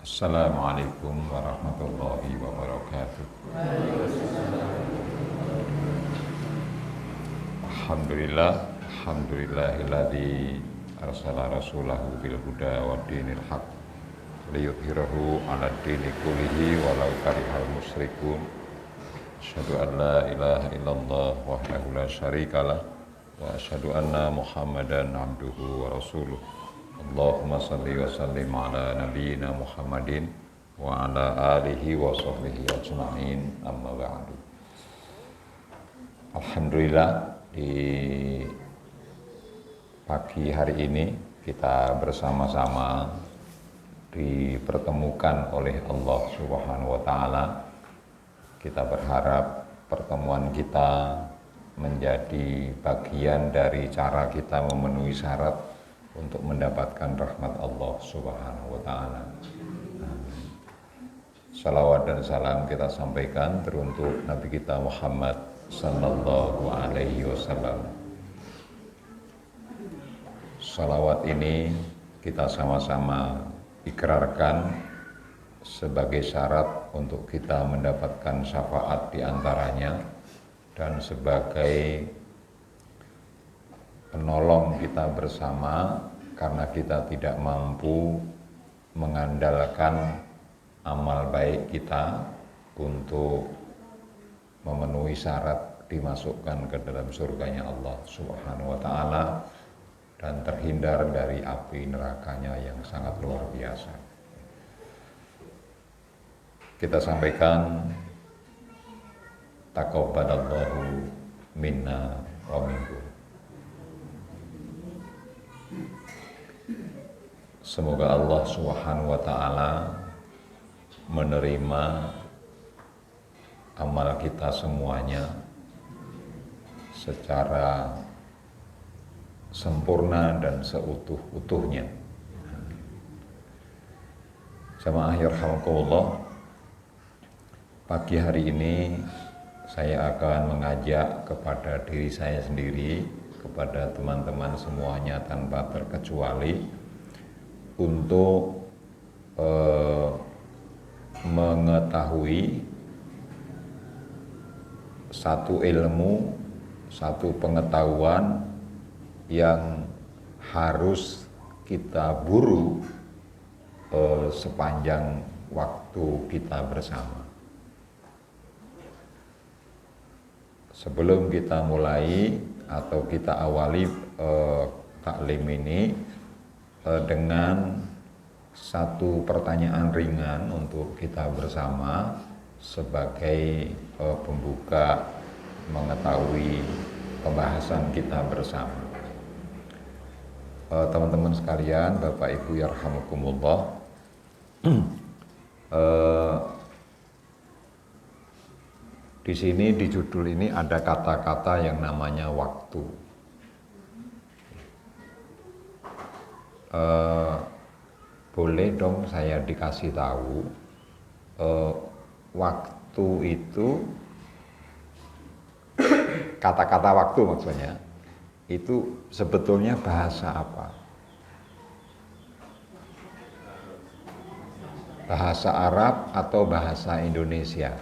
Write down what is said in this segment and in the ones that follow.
Assalamualaikum warahmatullahi wabarakatuh. Alhamdulillahilladzi arsala rasulahu bil huda wa dinil haq liyudhhirahu 'ala dini kullihi walau karihal musyrikun. Asyhadu an la ilaha illallah wahdahu la syarikalah wa asyhadu anna Muhammadan abduhu wa rasuluh. Allahumma salli wa sallim ala nabiyyina Muhammadin wa ala alihi wa sahbihi ajma'in, amma ba'du. Alhamdulillah, di pagi hari ini kita bersama-sama dipertemukan oleh Allah Subhanahu wa taala. Kita berharap pertemuan kita menjadi bagian dari cara kita memenuhi syarat untuk mendapatkan rahmat Allah Subhanahu wa taala. Salawat dan salam kita sampaikan teruntuk Nabi kita Muhammad sallallahu alaihi wasallam. Salawat ini kita sama-sama ikrarkan sebagai syarat untuk kita mendapatkan syafaat di antaranya dan sebagai penolong kita bersama karena kita tidak mampu mengandalkan amal baik kita untuk memenuhi syarat dimasukkan ke dalam surganya Allah Subhanahu wa taala dan terhindar dari api nerakanya yang sangat luar biasa. Kita sampaikan taqabbalallahu minna wa minkum. Semoga Allah Subhanahu wa taala menerima amal kita semuanya secara sempurna dan seutuh-utuhnya. Jamaah yarhamukumullah, pagi hari ini saya akan mengajak kepada diri saya sendiri, kepada teman-teman semuanya tanpa terkecuali untuk mengetahui satu ilmu, satu pengetahuan yang harus kita buru sepanjang waktu kita bersama. Sebelum kita mulai atau kita awali taklim ini dengan satu pertanyaan ringan untuk kita bersama sebagai pembuka mengetahui pembahasan kita bersama. Teman-teman sekalian, Bapak Ibu yarhamukumullah, di sini di judul ini ada kata-kata yang namanya waktu. Boleh dong saya dikasih tahu waktu itu, kata-kata waktu maksudnya itu sebetulnya bahasa apa? Bahasa Arab atau bahasa Indonesia?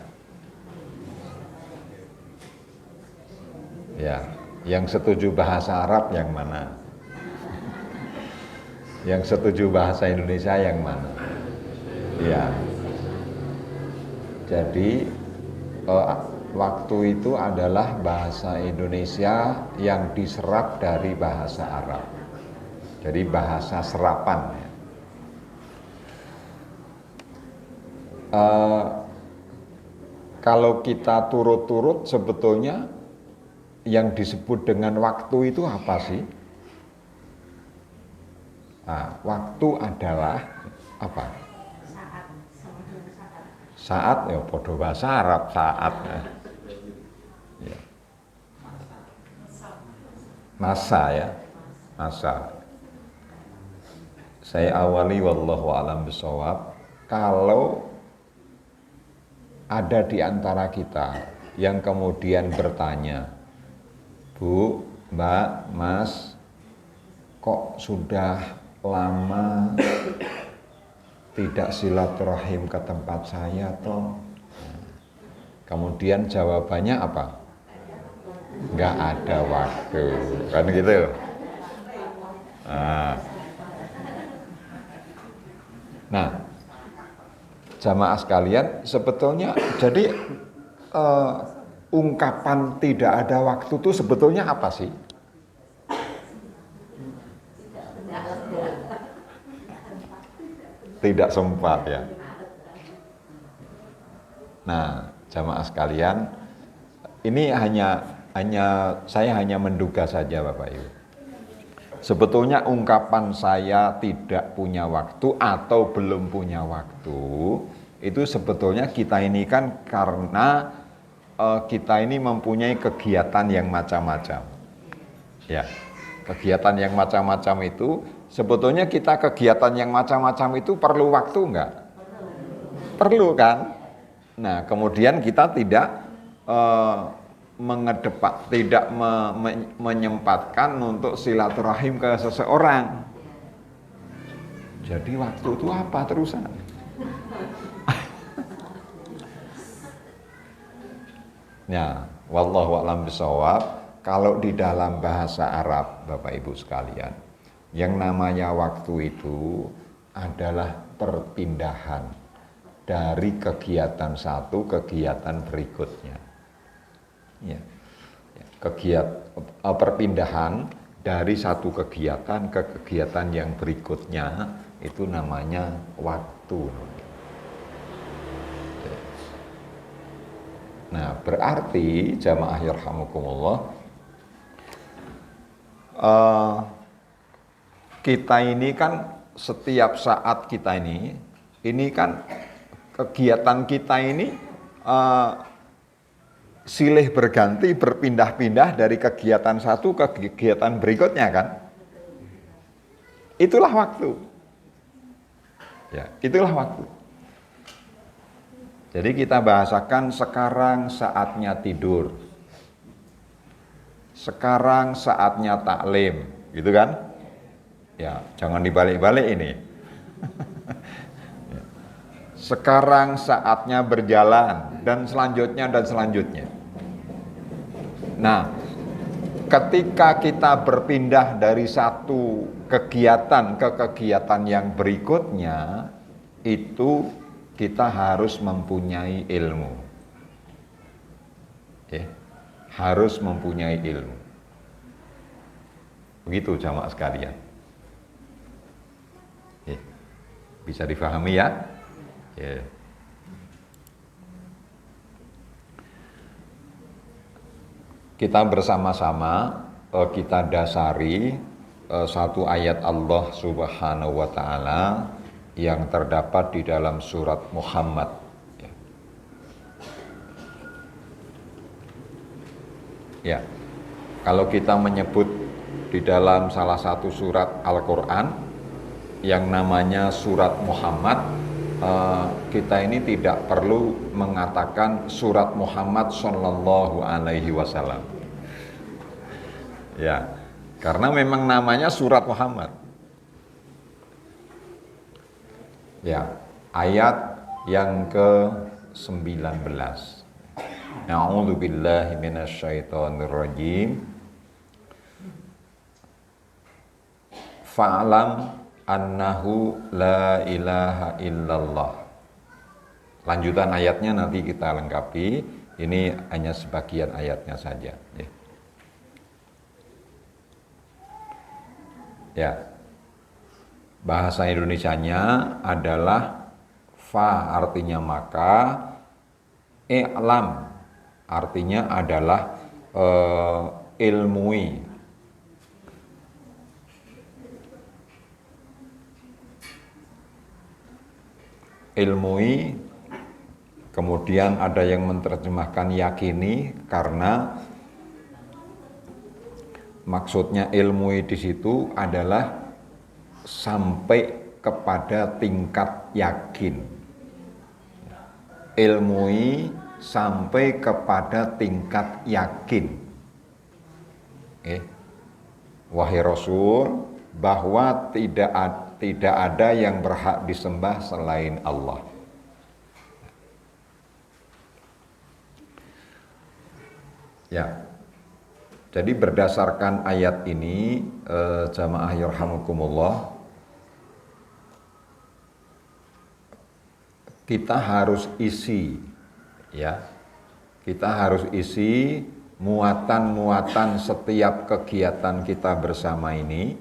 Ya, yang setuju bahasa Arab yang mana? Yang setuju bahasa Indonesia yang mana? Ya. Jadi waktu itu adalah bahasa Indonesia yang diserap dari bahasa Arab. Jadi bahasa serapan. Kalau kita turut-turut sebetulnya yang disebut dengan waktu itu apa sih? Waktu adalah apa? Saat, ya podo bahasa Arab saat. Ya. Masa ya, masa. Saya awali wallahu a'lam bishawab. Kalau ada di antara kita yang kemudian bertanya, Bu, Mbak, Mas, kok sudah lama tidak silaturahim ke tempat saya toh? Kemudian jawabannya apa? Nggak ada waktu, kan gitu. Nah, jamaah sekalian, sebetulnya jadi ungkapan tidak ada waktu itu sebetulnya apa sih? Tidak sempat ya. Nah, jamaah sekalian, ini saya hanya menduga saja Bapak Ibu. Sebetulnya ungkapan saya tidak punya waktu atau belum punya waktu, itu sebetulnya kita ini kan karena kita ini mempunyai kegiatan yang macam-macam. Ya, kegiatan yang macam-macam itu, sebetulnya kita kegiatan yang macam-macam itu perlu waktu enggak? Perlu kan? Nah, kemudian kita tidak menyempatkan untuk silaturahim ke seseorang. Jadi waktu itu apa terusan? Ya, wallahu a'lam bishawab. Kalau di dalam bahasa Arab, Bapak Ibu sekalian, yang namanya waktu itu adalah perpindahan dari kegiatan satu ke kegiatan berikutnya. Ya. Perpindahan dari satu kegiatan ke kegiatan yang berikutnya itu namanya waktu. Nah, berarti jamaah yarhamukumullah, kita ini kan setiap saat kita ini kan kegiatan kita ini silih berganti, berpindah-pindah dari kegiatan satu ke kegiatan berikutnya kan. Itulah waktu. Ya, itulah waktu. Jadi kita bahasakan sekarang saatnya tidur. Sekarang saatnya taklim, gitu kan? Ya, jangan dibalik-balik ini. Sekarang saatnya berjalan dan selanjutnya. Nah, ketika kita berpindah dari satu kegiatan ke kegiatan yang berikutnya, itu kita harus mempunyai ilmu. Harus mempunyai ilmu. Begitu jamaah sekalian. Bisa difahami ya? Kita bersama-sama kita dasari satu ayat Allah Subhanahu wa taala yang terdapat di dalam surat Muhammad. Ya. Kalau kita menyebut di dalam salah satu surat Al-Qur'an yang namanya surat Muhammad, kita ini tidak perlu mengatakan surat Muhammad Sallallahu Alaihi Wasallam. Ya, karena memang namanya surat Muhammad. Ya, ayat yang ke-19. A'udzu billahi minasyaitonir rajim. Fa'lam annahu la ilaha illallah. Lanjutan ayatnya nanti kita lengkapi. Ini hanya sebagian ayatnya saja. Ya. Bahasa Indonesianya adalah fa artinya maka, i'lam artinya adalah ilmui. Ilmui, kemudian ada yang menerjemahkan yakini, karena maksudnya ilmui di situ adalah sampai kepada tingkat yakin. Ilmui sampai kepada tingkat yakin. Wahai Rasul, bahwa tidak ada yang berhak disembah selain Allah. Ya. Jadi berdasarkan ayat ini, jamaah yarhamukumullah, kita harus isi, ya, kita harus isi muatan-muatan setiap kegiatan kita bersama ini,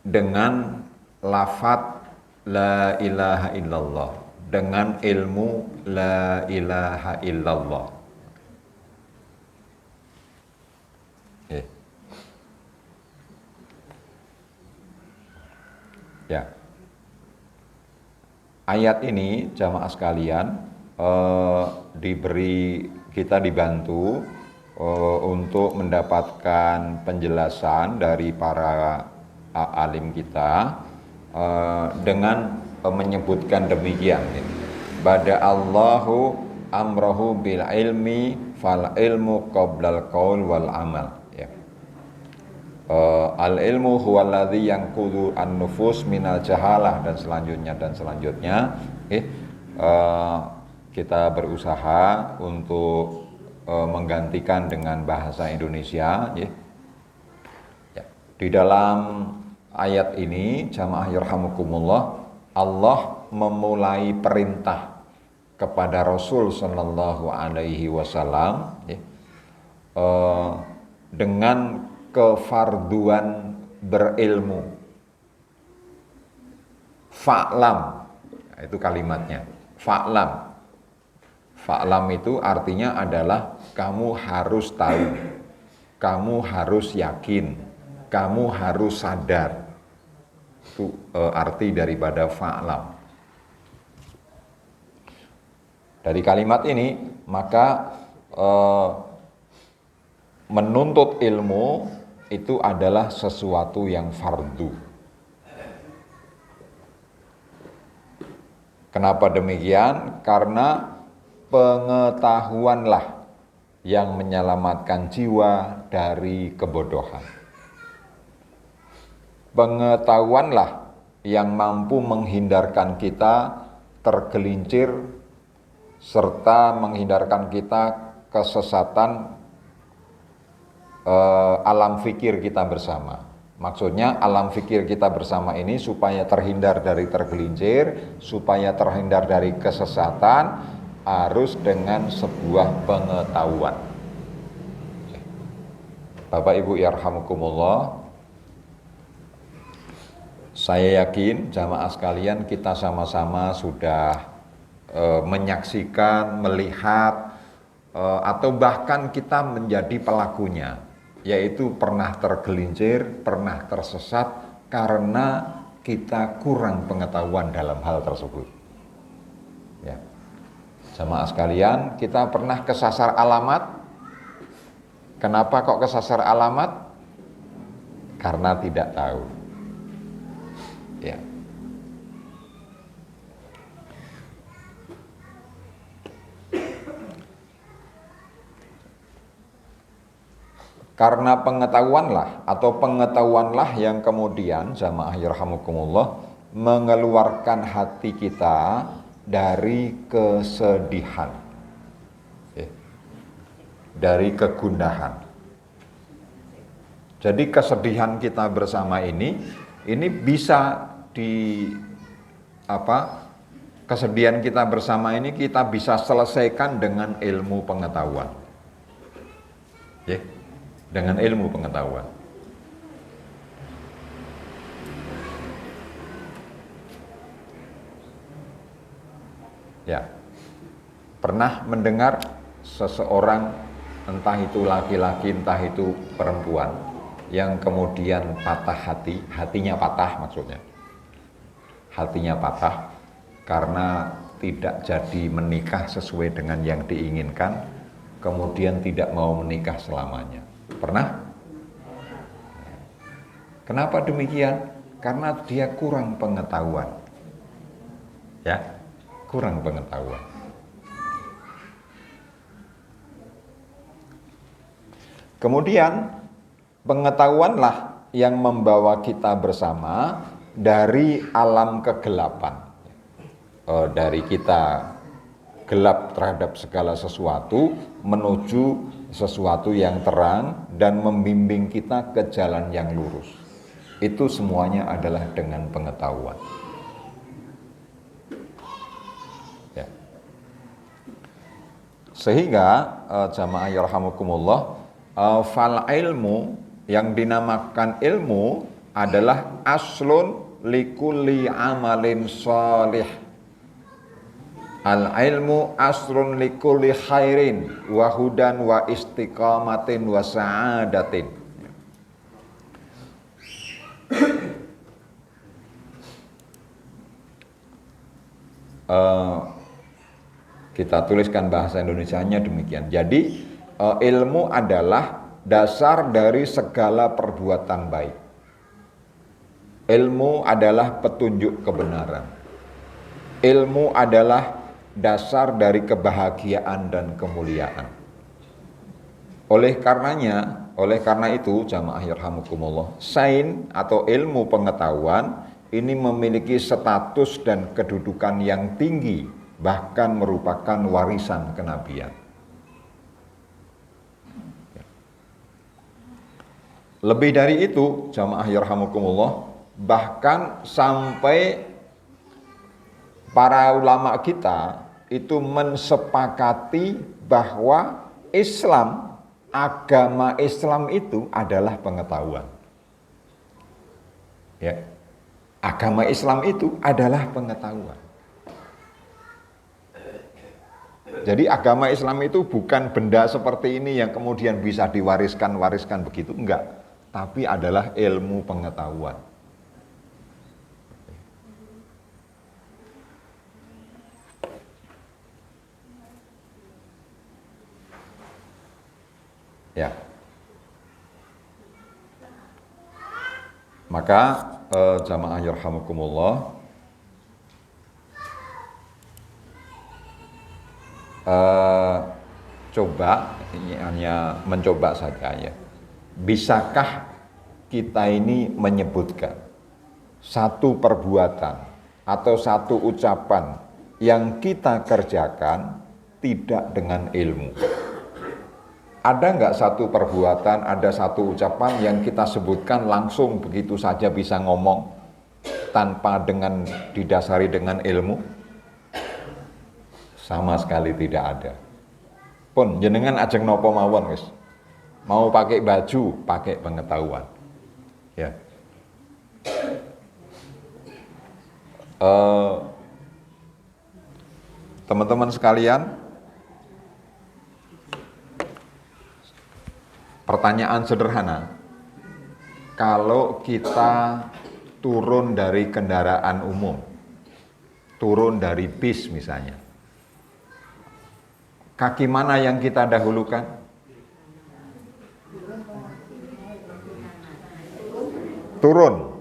dengan lafadz la ilaha illallah, dengan ilmu la ilaha illallah. Ya. Ayat ini jamaah sekalian kita dibantu untuk mendapatkan penjelasan dari para alim kita dengan menyebutkan demikian. Bada Allahu amrohu bil ilmi fal ilmu qoblal qaul wal amal. Al ilmu huwaladzi yanqudhu an-nufus minal jahalah, dan selanjutnya kita berusaha untuk menggantikan dengan bahasa Indonesia, ya. Di dalam ayat ini jamaah yarhamukumullah, Allah memulai perintah kepada Rasul sallallahu alaihi wasallam, ya, dengan kefarduan berilmu. Fa'lam, itu kalimatnya. Fa'lam. Fa'lam itu artinya adalah kamu harus tahu, kamu harus yakin, kamu harus sadar. Itu arti daripada fa'lam. Dari kalimat ini maka menuntut ilmu itu adalah sesuatu yang fardu. Kenapa demikian? Karena pengetahuanlah yang menyelamatkan jiwa dari kebodohan. Pengetahuanlah yang mampu menghindarkan kita tergelincir serta menghindarkan kita kesesatan alam fikir kita bersama. Maksudnya alam fikir kita bersama ini supaya terhindar dari tergelincir, supaya terhindar dari kesesatan, harus dengan sebuah pengetahuan. Bapak Ibu yarhamukumullah, saya yakin jamaah sekalian kita sama-sama sudah menyaksikan, melihat, atau bahkan kita menjadi pelakunya, yaitu pernah tergelincir, pernah tersesat karena kita kurang pengetahuan dalam hal tersebut. Ya. Jamaah sekalian, kita pernah kesasar alamat. Kenapa kok kesasar alamat? Karena tidak tahu. Ya. Karena pengetahuanlah yang kemudian jamaah yarhamukumullah mengeluarkan hati kita dari kesedihan, dari kegundahan. Jadi kesedihan kita bersama ini bisa kesedihan kita bersama ini kita bisa selesaikan dengan ilmu pengetahuan. Ya. Dengan ilmu pengetahuan. Ya, pernah mendengar seseorang, entah itu laki-laki, entah itu perempuan, yang kemudian patah hati, hatinya patah maksudnya. Hatinya patah karena tidak jadi menikah sesuai dengan yang diinginkan, kemudian tidak mau menikah selamanya. Pernah? Kenapa demikian? Karena dia kurang pengetahuan. Ya, kurang pengetahuan. Kemudian pengetahuanlah yang membawa kita bersama dari alam kegelapan. Dari kita gelap terhadap segala sesuatu menuju sesuatu yang terang dan membimbing kita ke jalan yang lurus. Itu semuanya adalah dengan pengetahuan. Ya. Sehingga jamaah yarhamukumullah, fal ilmu yang dinamakan ilmu adalah aslun likulli amalin sholih. Al ilmu aslun likulli khairin wa hudan wa istiqamatin wa sa'adatin. Kita tuliskan bahasa Indonesianya demikian. Jadi ilmu adalah dasar dari segala perbuatan baik. Ilmu adalah petunjuk kebenaran. Ilmu adalah dasar dari kebahagiaan dan kemuliaan. Oleh karena itu jamaah yarhamukumullah, sains atau ilmu pengetahuan ini memiliki status dan kedudukan yang tinggi, bahkan merupakan warisan kenabian. Lebih dari itu, jamaah yarhamukumullah, bahkan sampai para ulama kita itu mensepakati bahwa Islam, agama Islam itu adalah pengetahuan. Ya. Agama Islam itu adalah pengetahuan. Jadi agama Islam itu bukan benda seperti ini yang kemudian bisa diwariskan begitu, enggak. Tapi adalah ilmu pengetahuan. Ya. Maka jamaah yarhamukumullah, coba, ini hanya mencoba saja ya. Bisakah kita ini menyebutkan satu perbuatan atau satu ucapan yang kita kerjakan tidak dengan ilmu? Ada nggak satu perbuatan, ada satu ucapan yang kita sebutkan langsung begitu saja bisa ngomong tanpa didasari dengan ilmu? Sama sekali tidak ada. Pun jenengan ajeng nopo mawon wis. Mau pakai baju, pakai pengetahuan. Ya. Teman-teman sekalian, pertanyaan sederhana. Kalau kita turun dari kendaraan umum, turun dari bis misalnya, kaki mana yang kita dahulukan? Turun.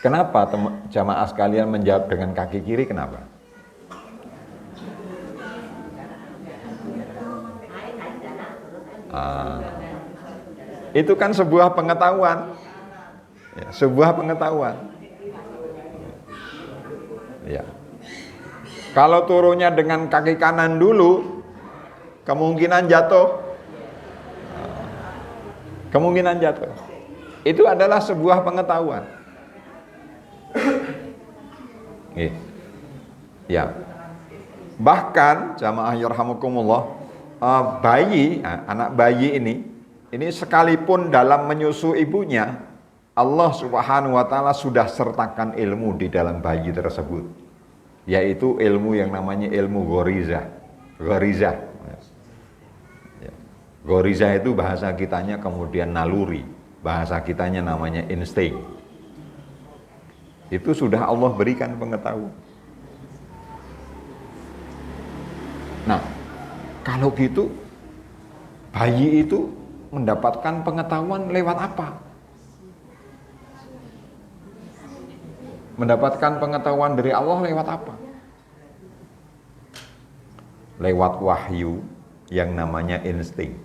Kenapa jamaah sekalian menjawab dengan kaki kiri? Kenapa? Itu kan sebuah pengetahuan. Ya, sebuah pengetahuan. Ya. Kalau turunnya dengan kaki kanan dulu, kemungkinan jatuh. Kemungkinan jatuh. Itu adalah sebuah pengetahuan. Ya. Bahkan jamaah yarhamukumullah, anak bayi ini sekalipun dalam menyusu ibunya, Allah Subhanahu wa taala sudah sertakan ilmu di dalam bayi tersebut. Yaitu ilmu yang namanya ilmu ghorizah. Ghorizah itu bahasa kitanya kemudian naluri, bahasa kitanya namanya insting. Itu sudah Allah berikan pengetahuan. Nah, kalau gitu bayi itu mendapatkan pengetahuan lewat apa? Mendapatkan pengetahuan dari Allah lewat apa? Lewat wahyu yang namanya insting.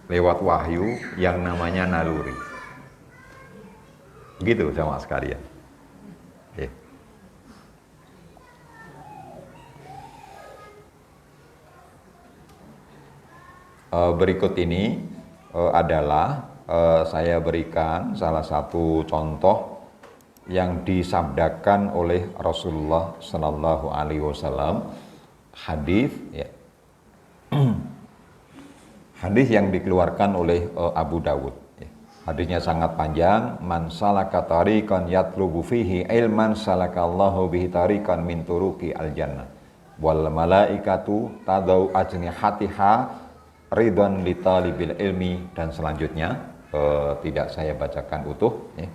lewat wahyu yang namanya naluri. Gitu sama sekalian. Oke. Berikut ini adalah saya berikan salah satu contoh yang disabdakan oleh Rasulullah Sallallahu Alaihi Wasallam, hadis ya. Hadis yang dikeluarkan oleh Abu Dawud. Hadisnya sangat panjang. Man salaka tariqan yatlubu fihi ilman salakallahu bihi tariqan min turuqi al-jannah. Wal malaikatu tadau ajnihatiha ridwan li talibil ilmi, dan selanjutnya tidak saya bacakan utuh ya.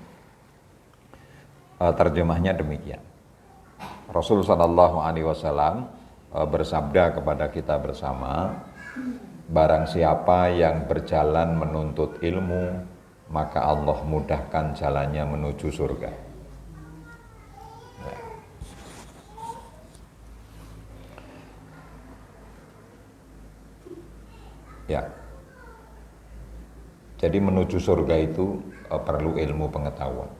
Terjemahnya demikian. Rasul sallallahu alaihi wasallam bersabda kepada kita bersama, barang siapa yang berjalan menuntut ilmu, maka Allah mudahkan jalannya menuju surga. Ya. Jadi menuju surga itu perlu ilmu pengetahuan.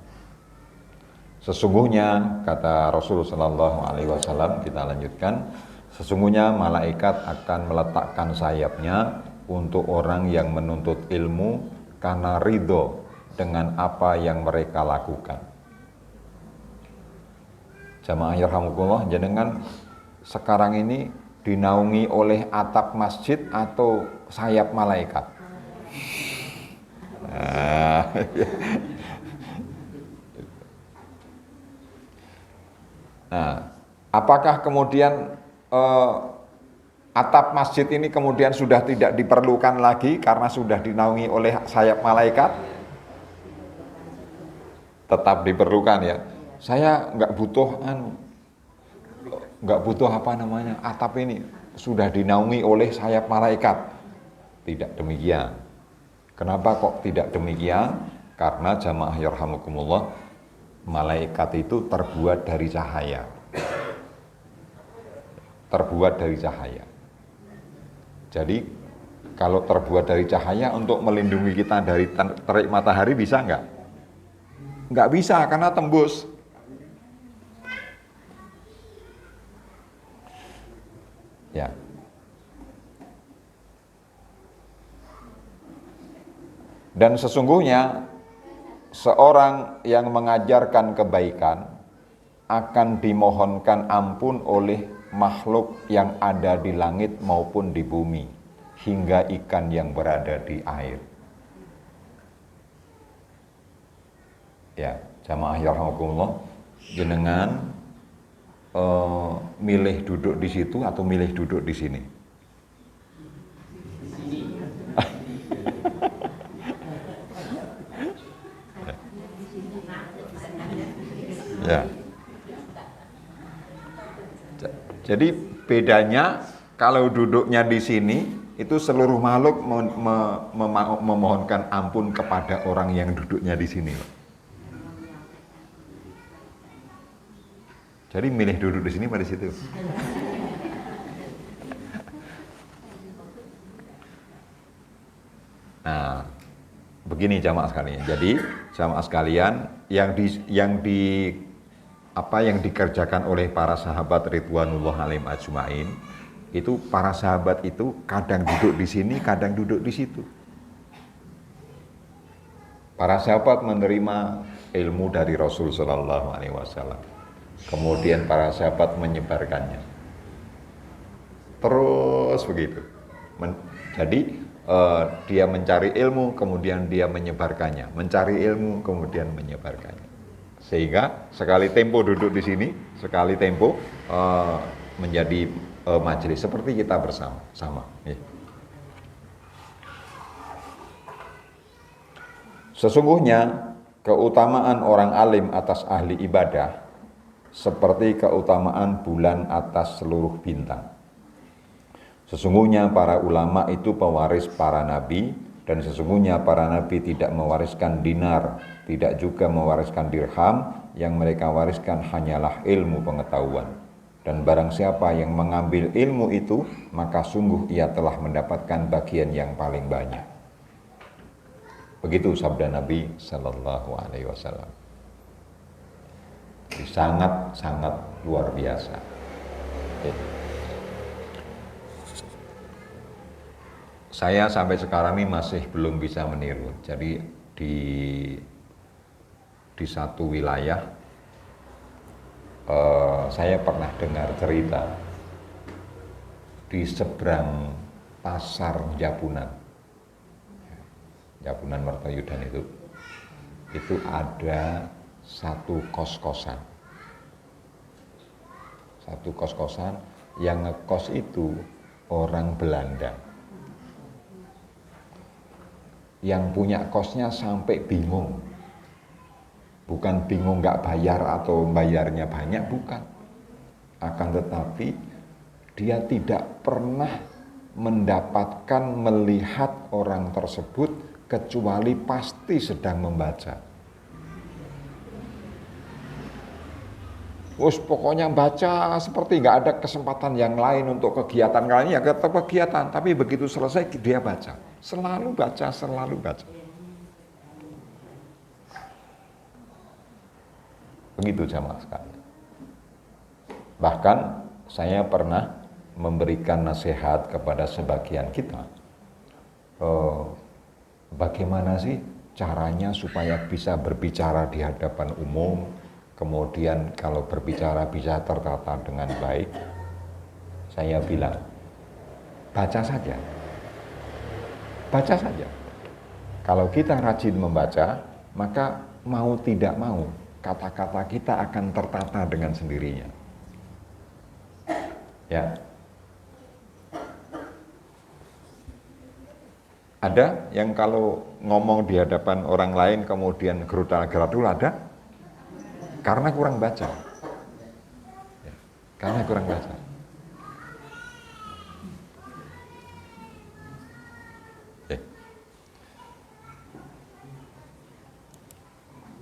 Sesungguhnya kata Rasul sallallahu alaihi wasallam, kita lanjutkan, sesungguhnya malaikat akan meletakkan sayapnya untuk orang yang menuntut ilmu karena ridho dengan apa yang mereka lakukan. Jamaah yarhamukumullah, jenengan sekarang ini dinaungi oleh atap masjid atau sayap malaikat? Nah, apakah kemudian atap masjid ini kemudian sudah tidak diperlukan lagi karena sudah dinaungi oleh sayap malaikat? Tetap diperlukan ya. Saya nggak butuh atap ini sudah dinaungi oleh sayap malaikat. Tidak demikian. Kenapa kok tidak demikian? Karena jamaah yarhamukumullah, malaikat itu terbuat dari cahaya. Terbuat dari cahaya. Jadi kalau terbuat dari cahaya, untuk melindungi kita dari terik matahari bisa nggak? Nggak bisa, karena tembus. Ya. Dan sesungguhnya seorang yang mengajarkan kebaikan akan dimohonkan ampun oleh makhluk yang ada di langit maupun di bumi, hingga ikan yang berada di air. Ya, jamaah yarhamukumullah, jenengan milih duduk di situ atau milih duduk di sini? Ya. Jadi bedanya kalau duduknya di sini itu seluruh makhluk memohonkan ampun kepada orang yang duduknya di sini. Jadi milih duduk di sini pada situ. Nah, begini jamaah sekalian. Jadi jamaah sekalian, yang dikerjakan oleh para sahabat ridwanullah alaihim ajmain, itu para sahabat itu kadang duduk di sini, kadang duduk di situ. Para sahabat menerima ilmu dari Rasul sallallahu alaihi wasallam. Kemudian para sahabat menyebarkannya. Terus begitu. Jadi dia mencari ilmu, kemudian dia menyebarkannya. Mencari ilmu, kemudian menyebarkannya. Sehingga sekali tempo duduk di sini, sekali tempo menjadi majelis seperti kita bersama. Ya. Sesungguhnya keutamaan orang alim atas ahli ibadah seperti keutamaan bulan atas seluruh bintang. Sesungguhnya para ulama itu pewaris para nabi, dan sesungguhnya para nabi tidak mewariskan dinar, tidak juga mewariskan dirham, yang mereka wariskan hanyalah ilmu pengetahuan. Dan barang siapa yang mengambil ilmu itu, maka sungguh ia telah mendapatkan bagian yang paling banyak. Begitu sabda Nabi Sallallahu Alaihi Wasallam. Sangat luar biasa. Saya sampai sekarang ini masih belum bisa meniru. Jadi di satu wilayah saya pernah dengar cerita di seberang pasar Japunan Mertoyudan itu ada satu kos-kosan yang ngekos itu orang Belanda. Yang punya kosnya sampai bingung. Bukan bingung nggak bayar atau bayarnya banyak, bukan. Akan tetapi dia tidak pernah mendapatkan melihat orang tersebut kecuali pasti sedang membaca. Pokoknya baca seperti nggak ada kesempatan yang lain untuk kegiatan lainnya, tetap kegiatan. Tapi begitu selesai dia baca, selalu baca. Begitu jamaah sekalian. Bahkan saya pernah memberikan nasihat kepada sebagian kita. Bagaimana sih caranya supaya bisa berbicara di hadapan umum, kemudian kalau berbicara bisa tertata dengan baik? Saya bilang, baca saja. Kalau kita rajin membaca, maka mau tidak mau kata-kata kita akan tertata dengan sendirinya. Ya. Ada yang kalau ngomong di hadapan orang lain kemudian gerutal-gerutul, ada? Karena kurang baca. Ya, karena kurang baca. Ya.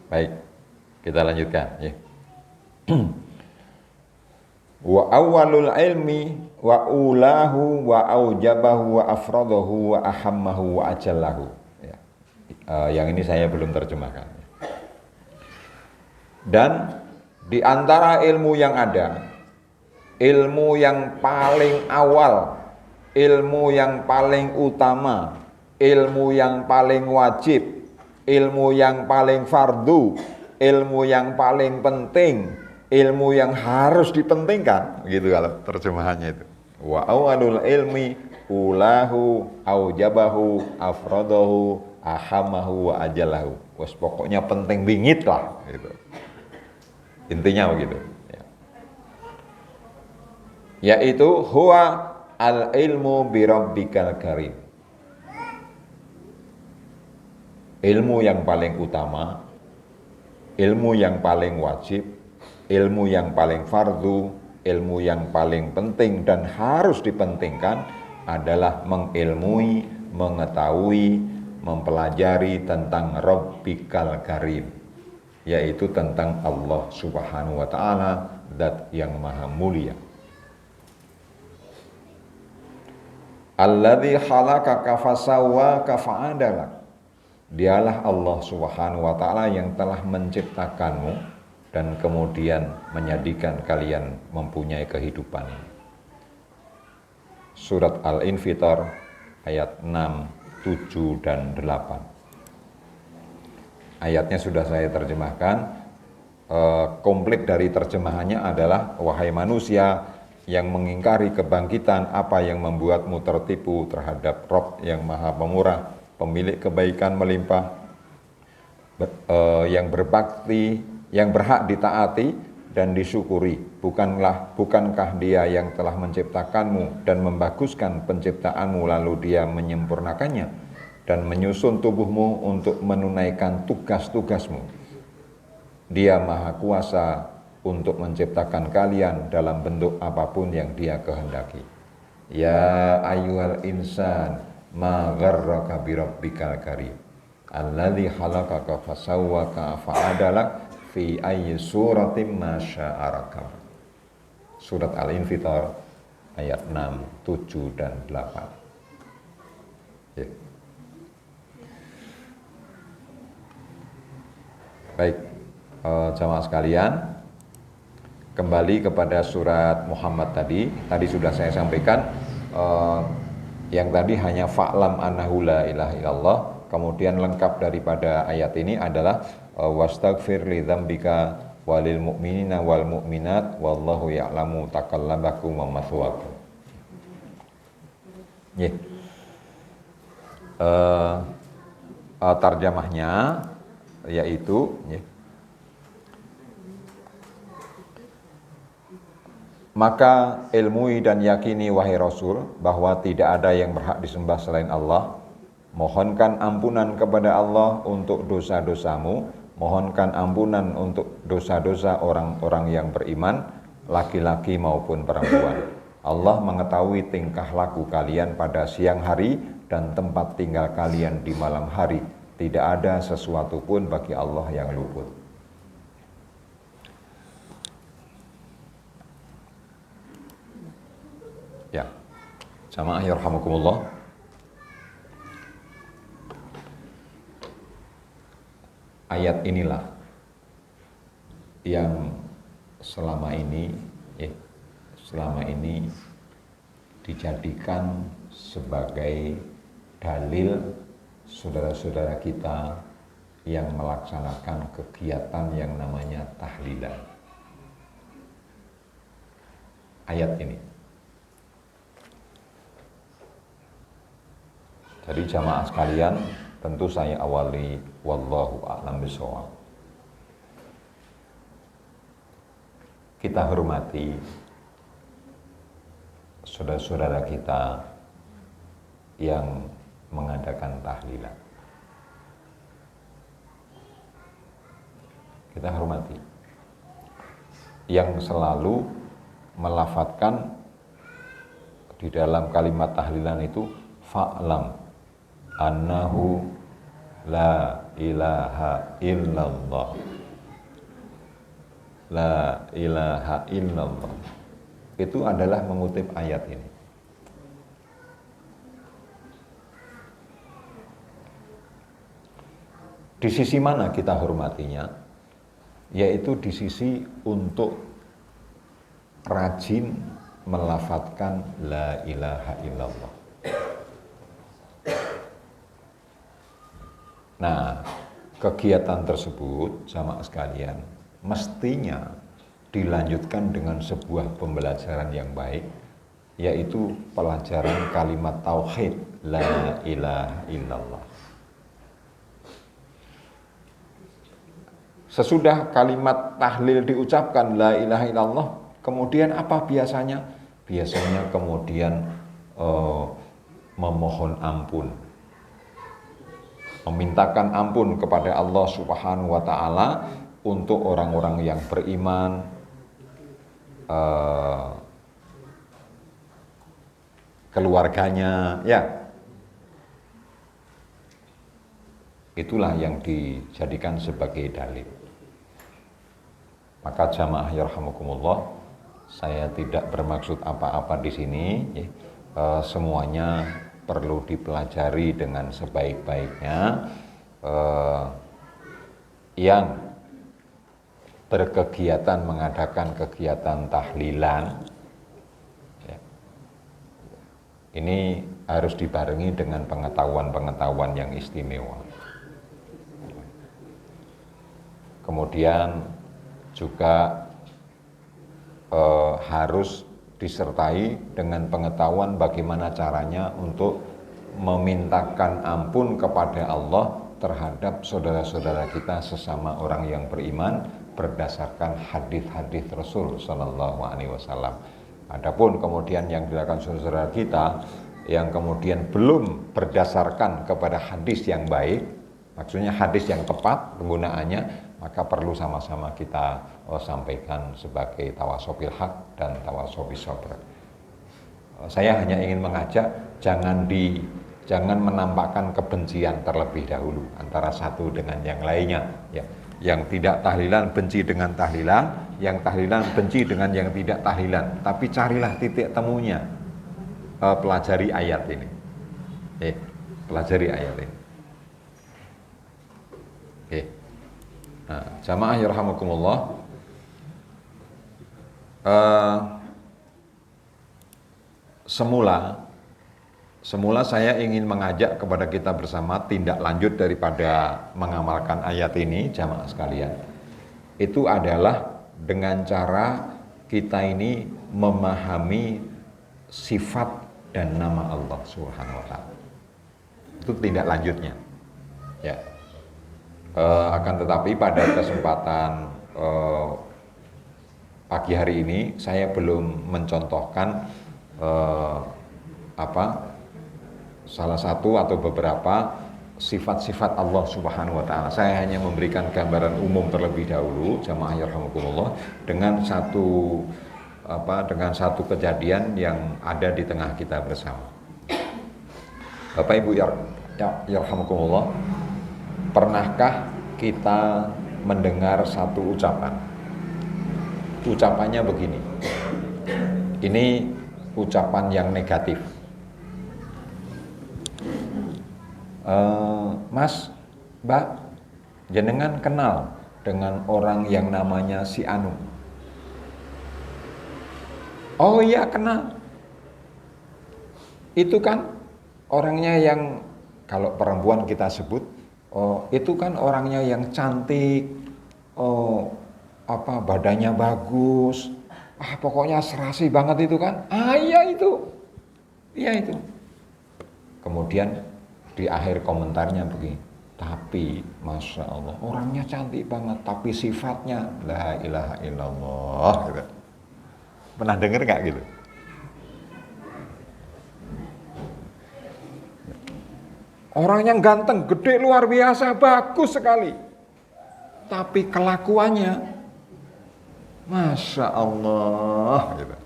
Baik, kita lanjutkan. Ya. Wa awwalul ilmi wa ulahu wa aujabahu wa afradahu wa ahammahu wa ajallahu. Ya. Yang ini saya belum terjemahkan. Dan di antara ilmu yang ada, ilmu yang paling awal, ilmu yang paling utama, ilmu yang paling wajib, ilmu yang paling fardu, ilmu yang paling penting, ilmu yang harus dipentingkan, gitu kalau terjemahannya itu. Wa awalul ilmi ulahu aujabahu afradahu ahamahu wa ajalahu. Wes pokoknya penting bingit lah gitu. Intinya begitu ya. Yaitu huwa al ilmu bi rabbikal karim. Ilmu yang paling utama, ilmu yang paling wajib, ilmu yang paling fardu, ilmu yang paling penting dan harus dipentingkan adalah mengilmui, mengetahui, mempelajari tentang Rabbikal Karim, yaitu tentang Allah Subhanahu wa Ta'ala, Zat yang Maha Mulia. Alladzi khalaqaka fasawwaka fa'adalak. Dialah Allah Subhanahu wa Ta'ala yang telah menciptakanmu dan kemudian menjadikan kalian mempunyai kehidupan. Surat Al-Infitar ayat 6, 7, dan 8. Ayatnya sudah saya terjemahkan. Komplit dari terjemahannya adalah, wahai manusia yang mengingkari kebangkitan, apa yang membuatmu tertipu terhadap Rabb yang Maha Pemurah, pemilik kebaikan melimpah, yang berbakti, yang berhak ditaati dan disyukuri. Bukankah Dia yang telah menciptakanmu dan membaguskan penciptaanmu, lalu Dia menyempurnakannya dan menyusun tubuhmu untuk menunaikan tugas-tugasmu. Dia Maha Kuasa untuk menciptakan kalian dalam bentuk apapun yang Dia kehendaki. Ya ayyuhal insan ma gharraka bi rabbikal karim alladzi khalaqaka fasawwaka fa'adalak fi ayyi suratin ma syaa rakab. Surat Al-Infitar ayat 6, 7, dan 8. Ya. Baik, jamaah sekalian, kembali kepada surat Muhammad tadi. Tadi sudah saya sampaikan, yang tadi hanya fa'lam annahu la ilaha illallah. Kemudian lengkap daripada ayat ini adalah wastaghfir li dzambika walil mu'minina wal mu'minat wallahu ya'lamu taqallabakum wa mathwaakum. Tarjamahnya yaitu maka ilmui dan yakini wahai Rasul bahwa tidak ada yang berhak disembah selain Allah. Mohonkan ampunan kepada Allah untuk dosa-dosamu, mohonkan ampunan untuk dosa-dosa orang-orang yang beriman, laki-laki maupun perempuan. Allah mengetahui tingkah laku kalian pada siang hari dan tempat tinggal kalian di malam hari. Tidak ada sesuatu pun bagi Allah yang luput. Ya, jamaah yarhamukumullah. Ayat inilah yang selama ini dijadikan sebagai dalil saudara-saudara kita yang melaksanakan kegiatan yang namanya tahlilan. Ayat ini. Jadi jamaah sekalian, tentu saya awali wallahu a'lam bishawab. Kita hormati saudara-saudara kita yang mengadakan tahlilan. Kita hormati yang selalu melafadzkan di dalam kalimat tahlilan itu fa'lam annahu la ilaha illallah, la ilaha illallah. Itu adalah mengutip ayat ini. Di sisi mana kita hormatinya? Yaitu di sisi untuk rajin melafadzkan la ilaha illallah. Nah, kegiatan tersebut jamaah sekalian mestinya dilanjutkan dengan sebuah pembelajaran yang baik, yaitu pelajaran kalimat tauhid la ilaha illallah. Sesudah kalimat tahlil diucapkan la ilaha illallah, kemudian apa biasanya? Biasanya kemudian memohon ampun, memintakan ampun kepada Allah Subhanahu wa ta'ala untuk orang-orang yang beriman, keluarganya, ya. Itulah yang dijadikan sebagai dalil. Maka jamaah yarhamukumullah, saya tidak bermaksud apa-apa di sini, ya. Semuanya perlu dipelajari dengan sebaik-baiknya. Yang berkegiatan mengadakan kegiatan tahlilan, ya, ini harus dibarengi dengan pengetahuan-pengetahuan yang istimewa. Kemudian juga harus disertai dengan pengetahuan bagaimana caranya untuk memintakan ampun kepada Allah terhadap saudara-saudara kita sesama orang yang beriman berdasarkan hadis-hadis Rasul Sallallahu Alaihi Wasallam. Adapun kemudian yang dilakukan saudara kita yang kemudian belum berdasarkan kepada hadis yang baik, maksudnya hadis yang tepat penggunaannya, maka perlu sama-sama kita sampaikan sebagai tawasobil haq dan tawasobil sabr. Saya hanya ingin mengajak jangan menampakkan kebencian terlebih dahulu antara satu dengan yang lainnya, ya. Yang tidak tahlilan benci dengan tahlilan, yang tahlilan benci dengan yang tidak tahlilan. Tapi carilah titik temunya, pelajari ayat ini, pelajari ayat ini. Nah, jamaah yarhamukumullah. Semula saya ingin mengajak kepada kita bersama tindak lanjut daripada mengamalkan ayat ini, jamaah sekalian. Itu adalah dengan cara kita ini memahami sifat dan nama Allah Subhanahu wa taala. Itu tindak lanjutnya. Ya. Akan tetapi pada kesempatan pagi hari ini saya belum mencontohkan salah satu atau beberapa sifat-sifat Allah Subhanahu wa taala. Saya hanya memberikan gambaran umum terlebih dahulu, jamaah yarhamukumullah, dengan satu kejadian yang ada di tengah kita bersama. Bapak Ibu yarhamukumullah, pernahkah kita mendengar satu ucapan? Ucapannya begini. Ini ucapan yang negatif. Mas, Mbak, jenengan kenal dengan orang yang namanya si Anu? Oh iya kenal. Itu kan orangnya yang, kalau perempuan kita sebut, oh itu kan orangnya yang cantik, badannya bagus, pokoknya serasi banget itu kan. Iya itu. Kemudian di akhir komentarnya begini, tapi Masya Allah orangnya cantik banget, tapi sifatnya la ilaha illallah gitu. Pernah denger gak gitu? Orangnya ganteng, gede, luar biasa, bagus sekali, tapi kelakuannya Masya Allah gitu.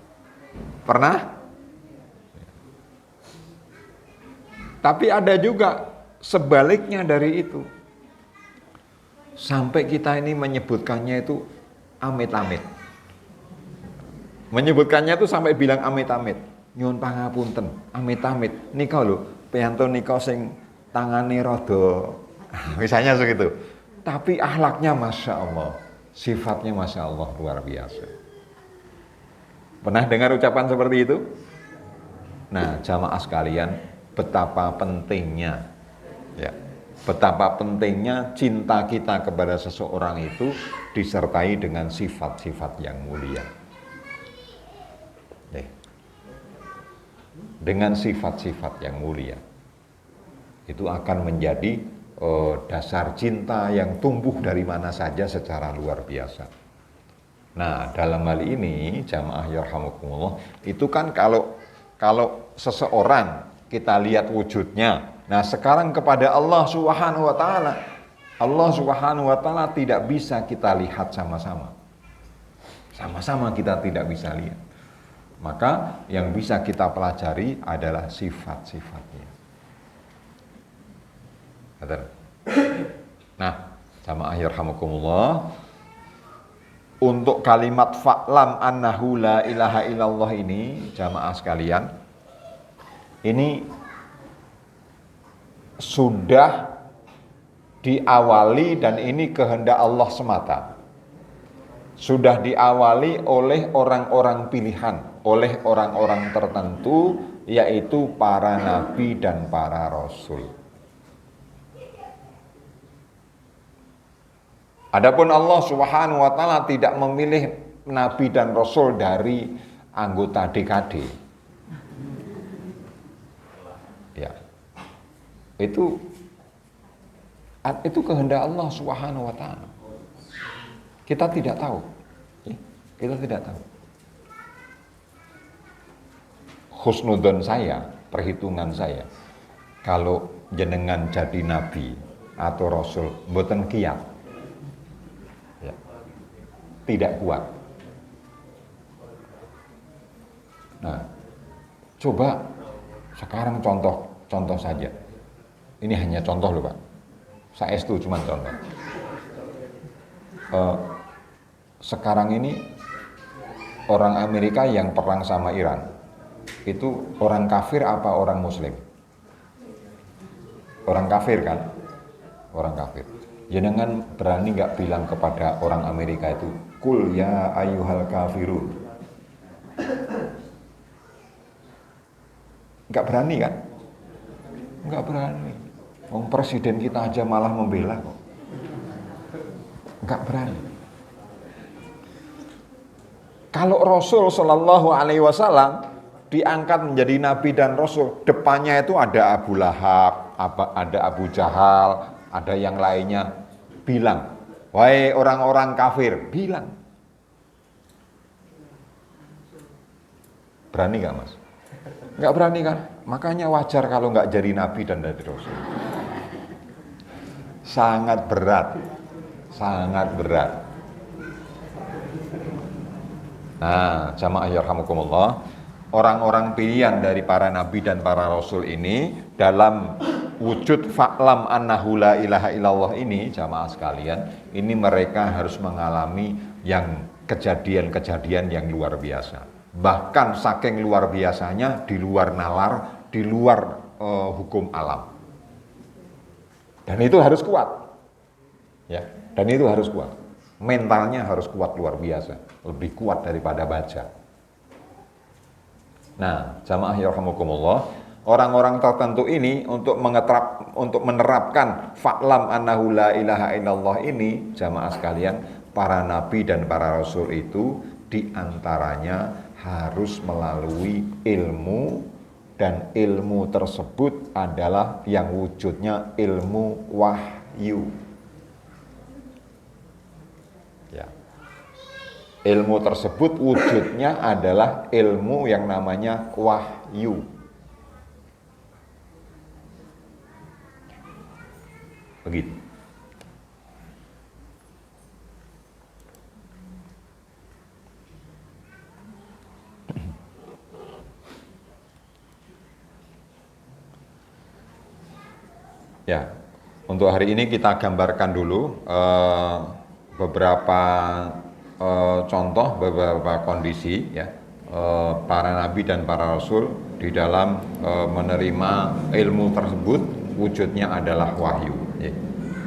Pernah? Tapi ada juga sebaliknya dari itu. Sampai kita ini menyebutkannya itu amit-amit. Menyebutkannya itu sampai bilang amit-amit. Nyuwun pangapunten, amit-amit. Nika lho, piyantu nika sing tangane rada. Misalnya segitu. Tapi akhlaknya Masya Allah. Sifatnya Masya Allah luar biasa. Pernah dengar ucapan seperti itu? Nah, jamaah sekalian, betapa pentingnya cinta kita kepada seseorang itu disertai dengan sifat-sifat yang mulia. Dengan sifat-sifat yang mulia itu akan menjadi dasar cinta yang tumbuh dari mana saja secara luar biasa. Nah, dalam hal ini jamaah yarhamukumullah, itu kan kalau seseorang kita lihat wujudnya. Nah, sekarang kepada Allah Subhanahu wa taala. Allah Subhanahu wa taala tidak bisa kita lihat sama-sama. Sama-sama kita tidak bisa lihat. Maka yang bisa kita pelajari adalah sifat-sifatnya. Nah, jamaah yarhamukumullah, untuk kalimat fa'lam annahu la ilaha illallah ini, jamaah sekalian, ini sudah diawali dan ini kehendak Allah semata. Sudah diawali oleh orang-orang pilihan, oleh orang-orang tertentu, yaitu para nabi dan para rasul. Adapun Allah Subhanahu wa taala tidak memilih nabi dan rasul dari anggota DKD. Ya. Itu kehendak Allah Subhanahu wa taala. Kita tidak tahu. Kita tidak tahu. Husnudzon saya, perhitungan saya, kalau jenengan jadi nabi atau rasul mboten kiat. Ya. Tidak kuat. Nah, coba sekarang contoh saja. Ini hanya contoh loh Pak. Saestu cuma contoh. Sekarang ini orang Amerika yang perang sama Iran, itu orang kafir apa orang muslim? Orang kafir kan? Orang kafir. Jenengan berani nggak bilang kepada orang Amerika itu, kul ya ayyuhal kafirun? Nggak berani kan? Nggak berani. Wong presiden kita aja malah membela kok. Nggak berani. Kalau Rasul Shallallahu Alaihi Wasallam diangkat menjadi nabi dan rasul, depannya itu ada Abu Lahab, ada Abu Jahal, ada yang lainnya, bilang, wahai orang-orang kafir, bilang. Berani gak mas? Gak berani kan? Makanya wajar kalau gak jadi nabi dan jadi rasul. Sangat berat. Sangat berat. Nah, jamaah yarhamukumullah, orang-orang pilihan dari para nabi dan para rasul ini dalam wujud fa'lam annahu la ilaha illallah ini, jamaah sekalian, ini mereka harus mengalami yang kejadian-kejadian yang luar biasa. Bahkan saking luar biasanya, di luar nalar, di luar hukum alam. Dan itu harus kuat. Ya, dan itu harus kuat. Mentalnya harus kuat luar biasa, lebih kuat daripada baja. Nah, jamaah yarhamukumullah, orang-orang tertentu ini untuk menerapkan fa'lam annahu la ilaha illallah ini, jamaah sekalian, para nabi dan para rasul itu diantaranya harus melalui ilmu, dan ilmu tersebut adalah yang wujudnya ilmu wahyu. Ya. Ilmu tersebut wujudnya adalah ilmu yang namanya wahyu. Begitu. Ya, untuk hari ini kita gambarkan dulu beberapa contoh, beberapa kondisi ya para nabi dan para rasul di dalam menerima ilmu tersebut, wujudnya adalah wahyu. Ya.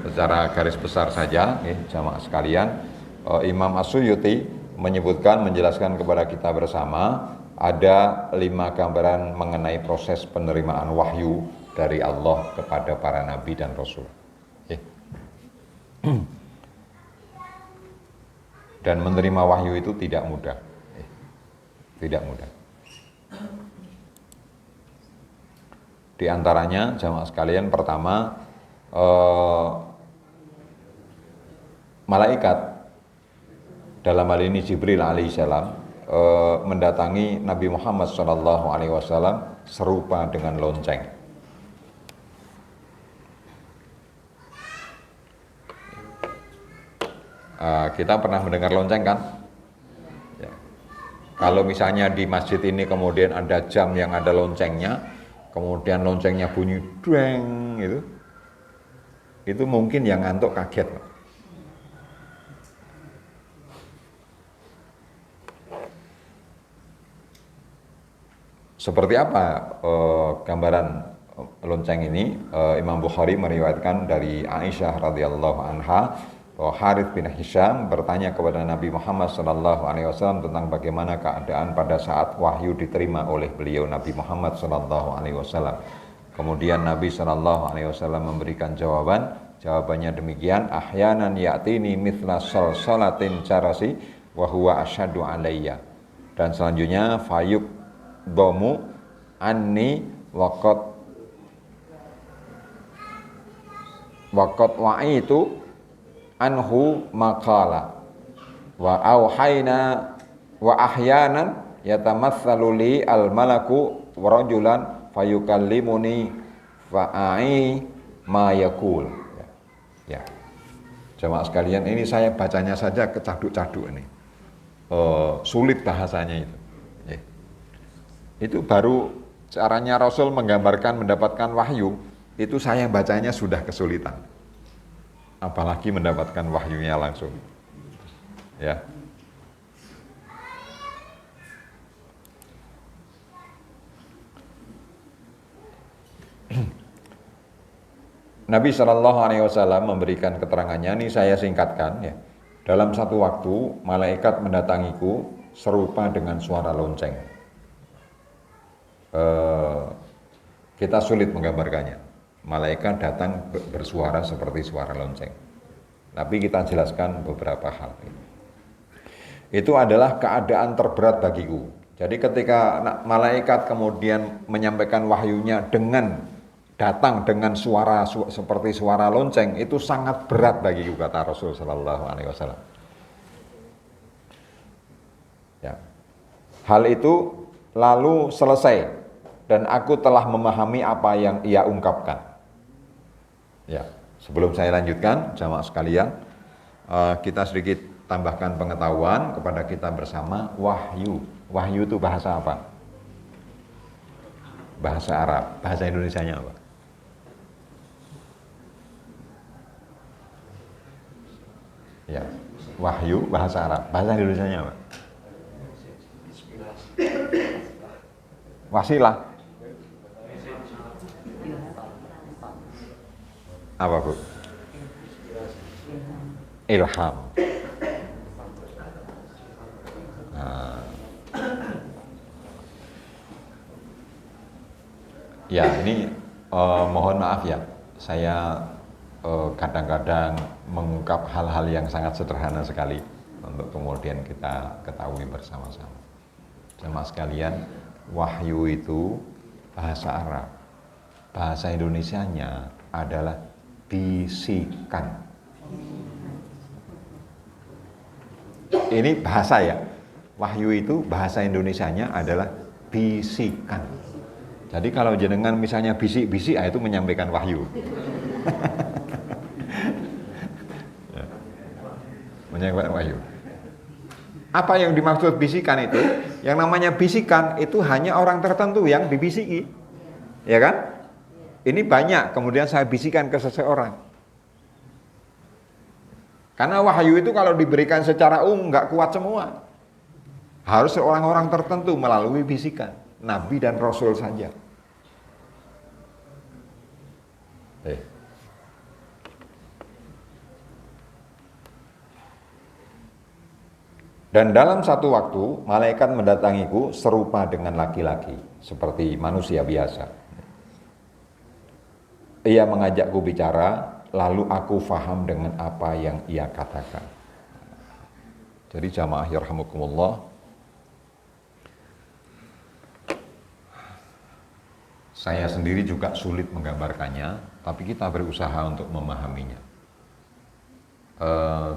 Secara garis besar saja, ya, jamaah sekalian, Imam As-Suyuti menyebutkan, menjelaskan kepada kita bersama ada 5 gambaran mengenai proses penerimaan wahyu dari Allah kepada para nabi dan rasul. Dan menerima wahyu itu tidak mudah. Tidak mudah. Di antaranya, jamaah sekalian, pertama, malaikat, dalam hal ini Jibril alaihissalam, mendatangi Nabi Muhammad SAW serupa dengan lonceng. Kita pernah mendengar lonceng kan? Ya. Kalau misalnya di masjid ini kemudian ada jam yang ada loncengnya, kemudian loncengnya bunyi dreng itu mungkin yang ngantuk kaget. Seperti apa gambaran lonceng ini? Imam Bukhari meriwayatkan dari Aisyah radhiyallahu anha bahwa Harits bin Hisham bertanya kepada Nabi Muhammad SAW tentang bagaimana keadaan pada saat wahyu diterima oleh beliau Nabi Muhammad SAW. Kemudian Nabi SAW memberikan jawabannya demikian, ahyanan ya'tini mithla salsalatin carasi wa huwa asyadu alayya. Dan selanjutnya fayuk domu anni waqat wa'i itu anhu maqala wa auhayna wa ahyanan yatamatsalu li al malaku wa rajulan fayukallimuni fa'i ma yaqul. Ya. Jemaah sekalian, ini saya bacanya saja kecaduk-caduk ini. Sulit bahasanya itu. Ya. Itu baru caranya Rasul menggambarkan mendapatkan wahyu, itu saya bacanya sudah kesulitan. Apalagi mendapatkan wahyunya langsung. Ya. Nabi Shallallahu Alaihi Wasallam memberikan keterangannya, ini saya singkatkan ya. Dalam satu waktu, malaikat mendatangiku serupa dengan suara lonceng. Kita sulit menggambarkannya. Malaikat datang bersuara seperti suara lonceng. Tapi kita jelaskan beberapa hal. Itu adalah keadaan terberat bagiku. Jadi ketika malaikat kemudian menyampaikan wahyunya datang dengan suara seperti suara lonceng, itu sangat berat bagiku, kata Rasul Sallallahu Alaihi Wasallam. Ya. Hal itu lalu selesai dan aku telah memahami apa yang ia ungkapkan. Ya, sebelum saya lanjutkan, jamaah sekalian, kita sedikit tambahkan pengetahuan kepada kita bersama. Wahyu, wahyu itu bahasa apa? Bahasa Arab. Bahasa Indonesianya apa? Ya, wahyu bahasa Arab. Bahasa Indonesianya apa? Wasilah. Apa, Bu? Ilham. Nah. Ya, ini mohon maaf ya. Saya kadang-kadang mengungkap hal-hal yang sangat sederhana sekali untuk kemudian kita ketahui bersama-sama. Jemaah sekalian, wahyu itu bahasa Arab. Bahasa Indonesianya adalah bisikan. Ini bahasa ya. Wahyu itu bahasa Indonesianya adalah bisikan. Jadi kalau jenengan misalnya bisik-bisik, itu menyampaikan wahyu. Menyampaikan wahyu. Apa yang dimaksud bisikan itu? Yang namanya bisikan itu hanya orang tertentu yang dibisiki. Ya kan? Ini banyak, kemudian saya bisikan ke seseorang. Karena wahyu itu kalau diberikan secara umum nggak kuat semua. Harus orang-orang tertentu melalui bisikan. Nabi dan Rasul saja. Dan dalam satu waktu, malaikat mendatangiku serupa dengan laki-laki, seperti manusia biasa. Ia mengajakku bicara, lalu aku faham dengan apa yang ia katakan. Jadi jamaah yarhamukumullah, saya sendiri juga sulit menggambarkannya, tapi kita berusaha untuk memahaminya.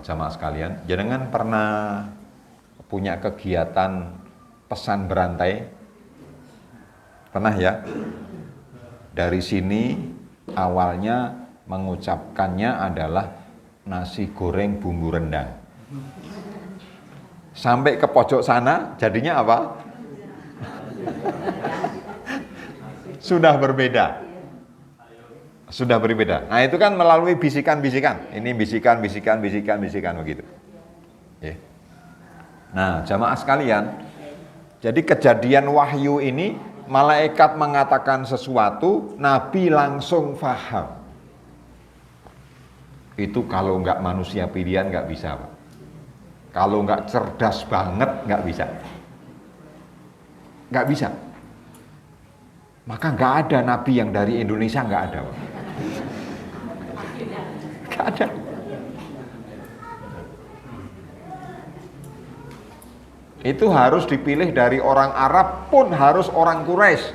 Jamaah sekalian, jenengan pernah punya kegiatan pesan berantai? Pernah ya? Dari sini awalnya mengucapkannya adalah nasi goreng bumbu rendang. Sampai ke pojok sana jadinya apa? Sudah berbeda. Sudah berbeda. Nah, itu kan melalui bisikan-bisikan. Ini bisikan begitu. Ya. Nah, jamaah sekalian, jadi kejadian wahyu ini, malaikat mengatakan sesuatu, Nabi langsung faham. Itu kalau nggak manusia pilihan nggak bisa, Pak. Kalau nggak cerdas banget nggak bisa. Nggak bisa. Maka nggak ada Nabi yang dari Indonesia, nggak ada, Pak. Nggak ada. Itu harus dipilih dari orang Arab pun harus orang Quraisy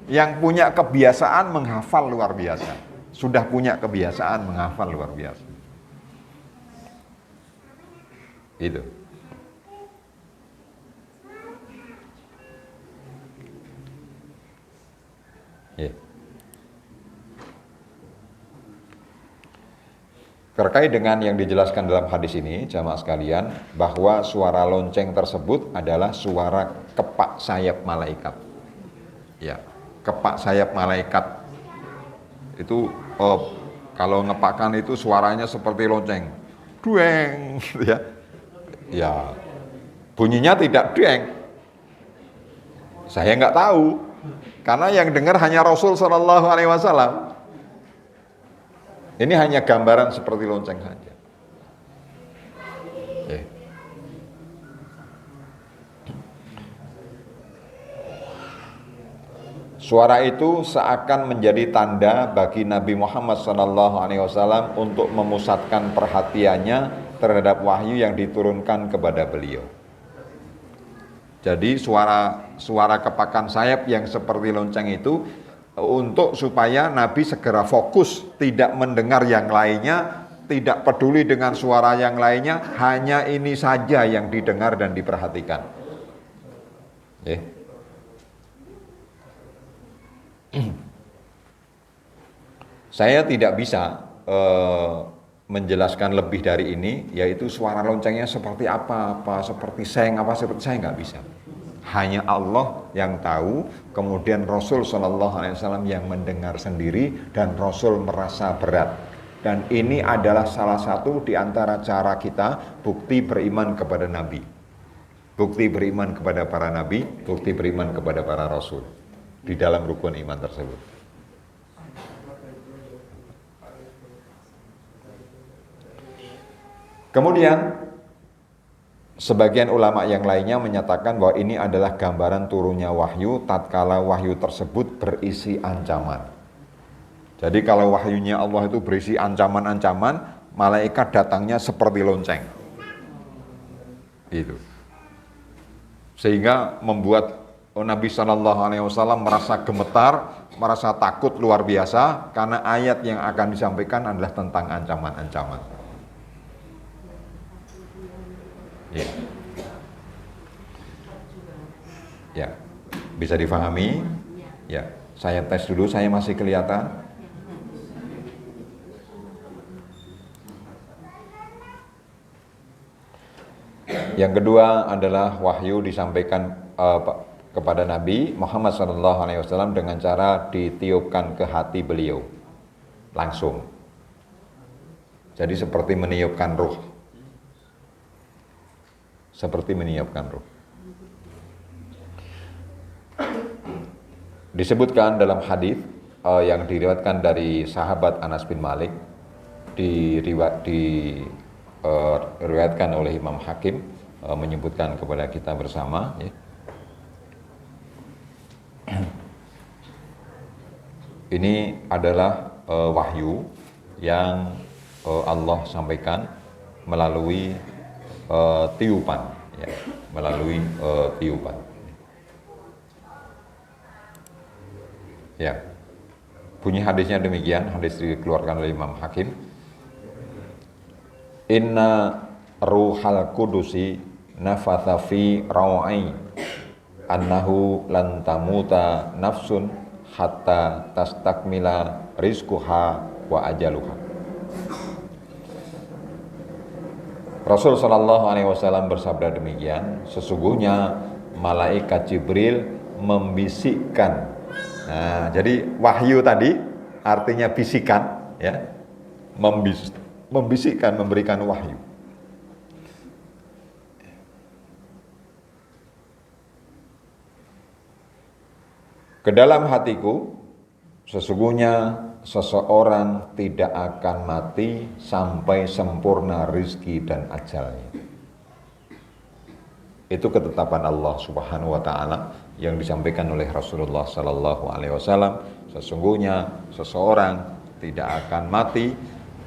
yang punya kebiasaan menghafal luar biasa. Sudah punya kebiasaan menghafal luar biasa. Itu. Ya. Terkait dengan yang dijelaskan dalam hadis ini, jamaah sekalian, bahwa suara lonceng tersebut adalah suara kepak sayap malaikat. Ya, kepak sayap malaikat itu kalau ngepakkan itu suaranya seperti lonceng, dueng, gitu ya. Ya, bunyinya tidak dueng. Saya nggak tahu, karena yang dengar hanya Rasul Shallallahu Alaihi Wasallam. Ini hanya gambaran seperti lonceng saja. Ya. Suara itu seakan menjadi tanda bagi Nabi Muhammad SAW untuk memusatkan perhatiannya terhadap wahyu yang diturunkan kepada beliau. Jadi suara kepakan sayap yang seperti lonceng itu untuk supaya Nabi segera fokus, tidak mendengar yang lainnya, tidak peduli dengan suara yang lainnya, hanya ini saja yang didengar dan diperhatikan. Saya tidak bisa menjelaskan lebih dari ini, yaitu suara loncengnya seperti apa seperti seng, seperti saya nggak bisa. Hanya Allah yang tahu, kemudian Rasul SAW yang mendengar sendiri dan Rasul merasa berat. Dan ini adalah salah satu di antara cara kita bukti beriman kepada Nabi. Bukti beriman kepada para Nabi, bukti beriman kepada para Rasul. Di dalam rukun iman tersebut. Kemudian sebagian ulama yang lainnya menyatakan bahwa ini adalah gambaran turunnya wahyu tatkala wahyu tersebut berisi ancaman. Jadi kalau wahyunya Allah itu berisi ancaman-ancaman, malaikat datangnya seperti lonceng. Itu. Sehingga membuat Nabi SAW merasa gemetar, merasa takut luar biasa karena ayat yang akan disampaikan adalah tentang ancaman-ancaman. Ya, bisa difahami? Ya, saya tes dulu, saya masih kelihatan. Yang kedua adalah wahyu disampaikan kepada Nabi Muhammad SAW dengan cara ditiupkan ke hati beliau langsung. Jadi seperti meniupkan ruh. Seperti meniupkan ruh. Disebutkan dalam hadis yang diriwayatkan dari sahabat Anas bin Malik, diriwayatkan oleh Imam Hakim, menyebutkan kepada kita bersama. Ya. Ini adalah wahyu yang Allah sampaikan melalui tiupan, ya, melalui tiupan. Ya, bunyi hadisnya demikian, hadis dikeluarkan oleh Imam Hakim. Inna ruhal kudusi nafatha fi rawai annahu lan tamuta nafsun hatta tastakmila rizquha wa ajaluha. Rasul SAW bersabda demikian, sesungguhnya malaikat Jibril membisikkan. Nah, jadi wahyu tadi artinya bisikan, ya, membisikkan, memberikan wahyu. Ke dalam hatiku, sesungguhnya seseorang tidak akan mati sampai sempurna rizki dan ajalnya. Itu ketetapan Allah Subhanahu wa taala yang disampaikan oleh Rasulullah sallallahu alaihi wasallam. Sesungguhnya seseorang tidak akan mati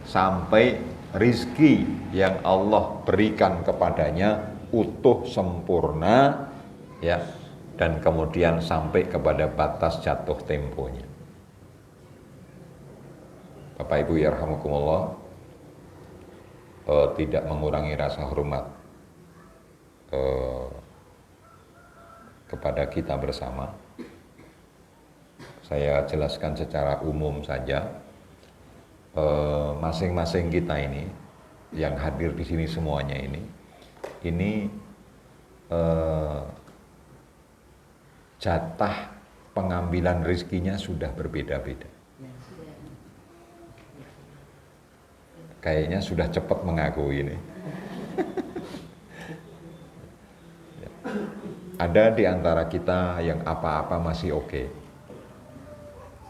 sampai rizki yang Allah berikan kepadanya utuh sempurna, ya, dan kemudian sampai kepada batas jatuh temponya. Bapak Ibu yarhamukumullah, tidak mengurangi rasa hormat kepada kita bersama. Saya jelaskan secara umum saja, masing-masing kita ini yang hadir di sini semuanya ini jatah pengambilan rezekinya sudah berbeda-beda. Kayaknya sudah cepat mengakui ini. Ada di antara kita yang apa-apa masih oke.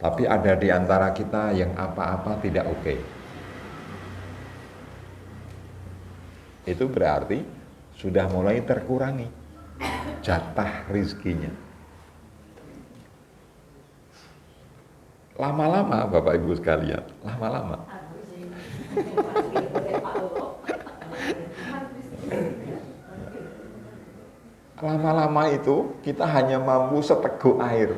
Tapi ada di antara kita yang apa-apa tidak oke. itu berarti sudah mulai terkurangi jatah rizkinya. Lama-lama Bapak Ibu sekalian, lama-lama. Lama-lama itu kita hanya mampu seteguk air.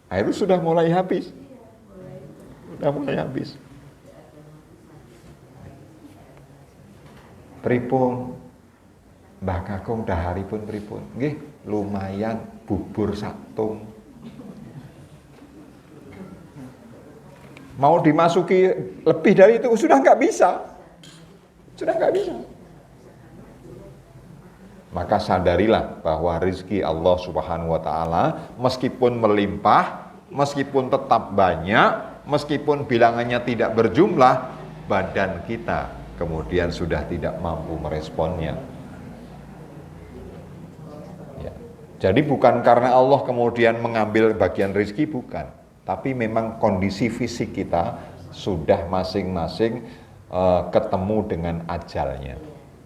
Air itu sudah mulai habis. Sudah mulai habis. Pripun Mbah Kakung daharipun pripun? Nggih, lumayan bubur satung. Mau dimasuki lebih dari itu sudah nggak bisa. Sudah nggak bisa. Maka sadarilah bahwa rezeki Allah Subhanahu wa taala meskipun melimpah, meskipun tetap banyak, meskipun bilangannya tidak berjumlah, badan kita kemudian sudah tidak mampu meresponnya. Ya. Jadi bukan karena Allah kemudian mengambil bagian rezeki, bukan. Tapi memang kondisi fisik kita sudah masing-masing ketemu dengan ajalnya.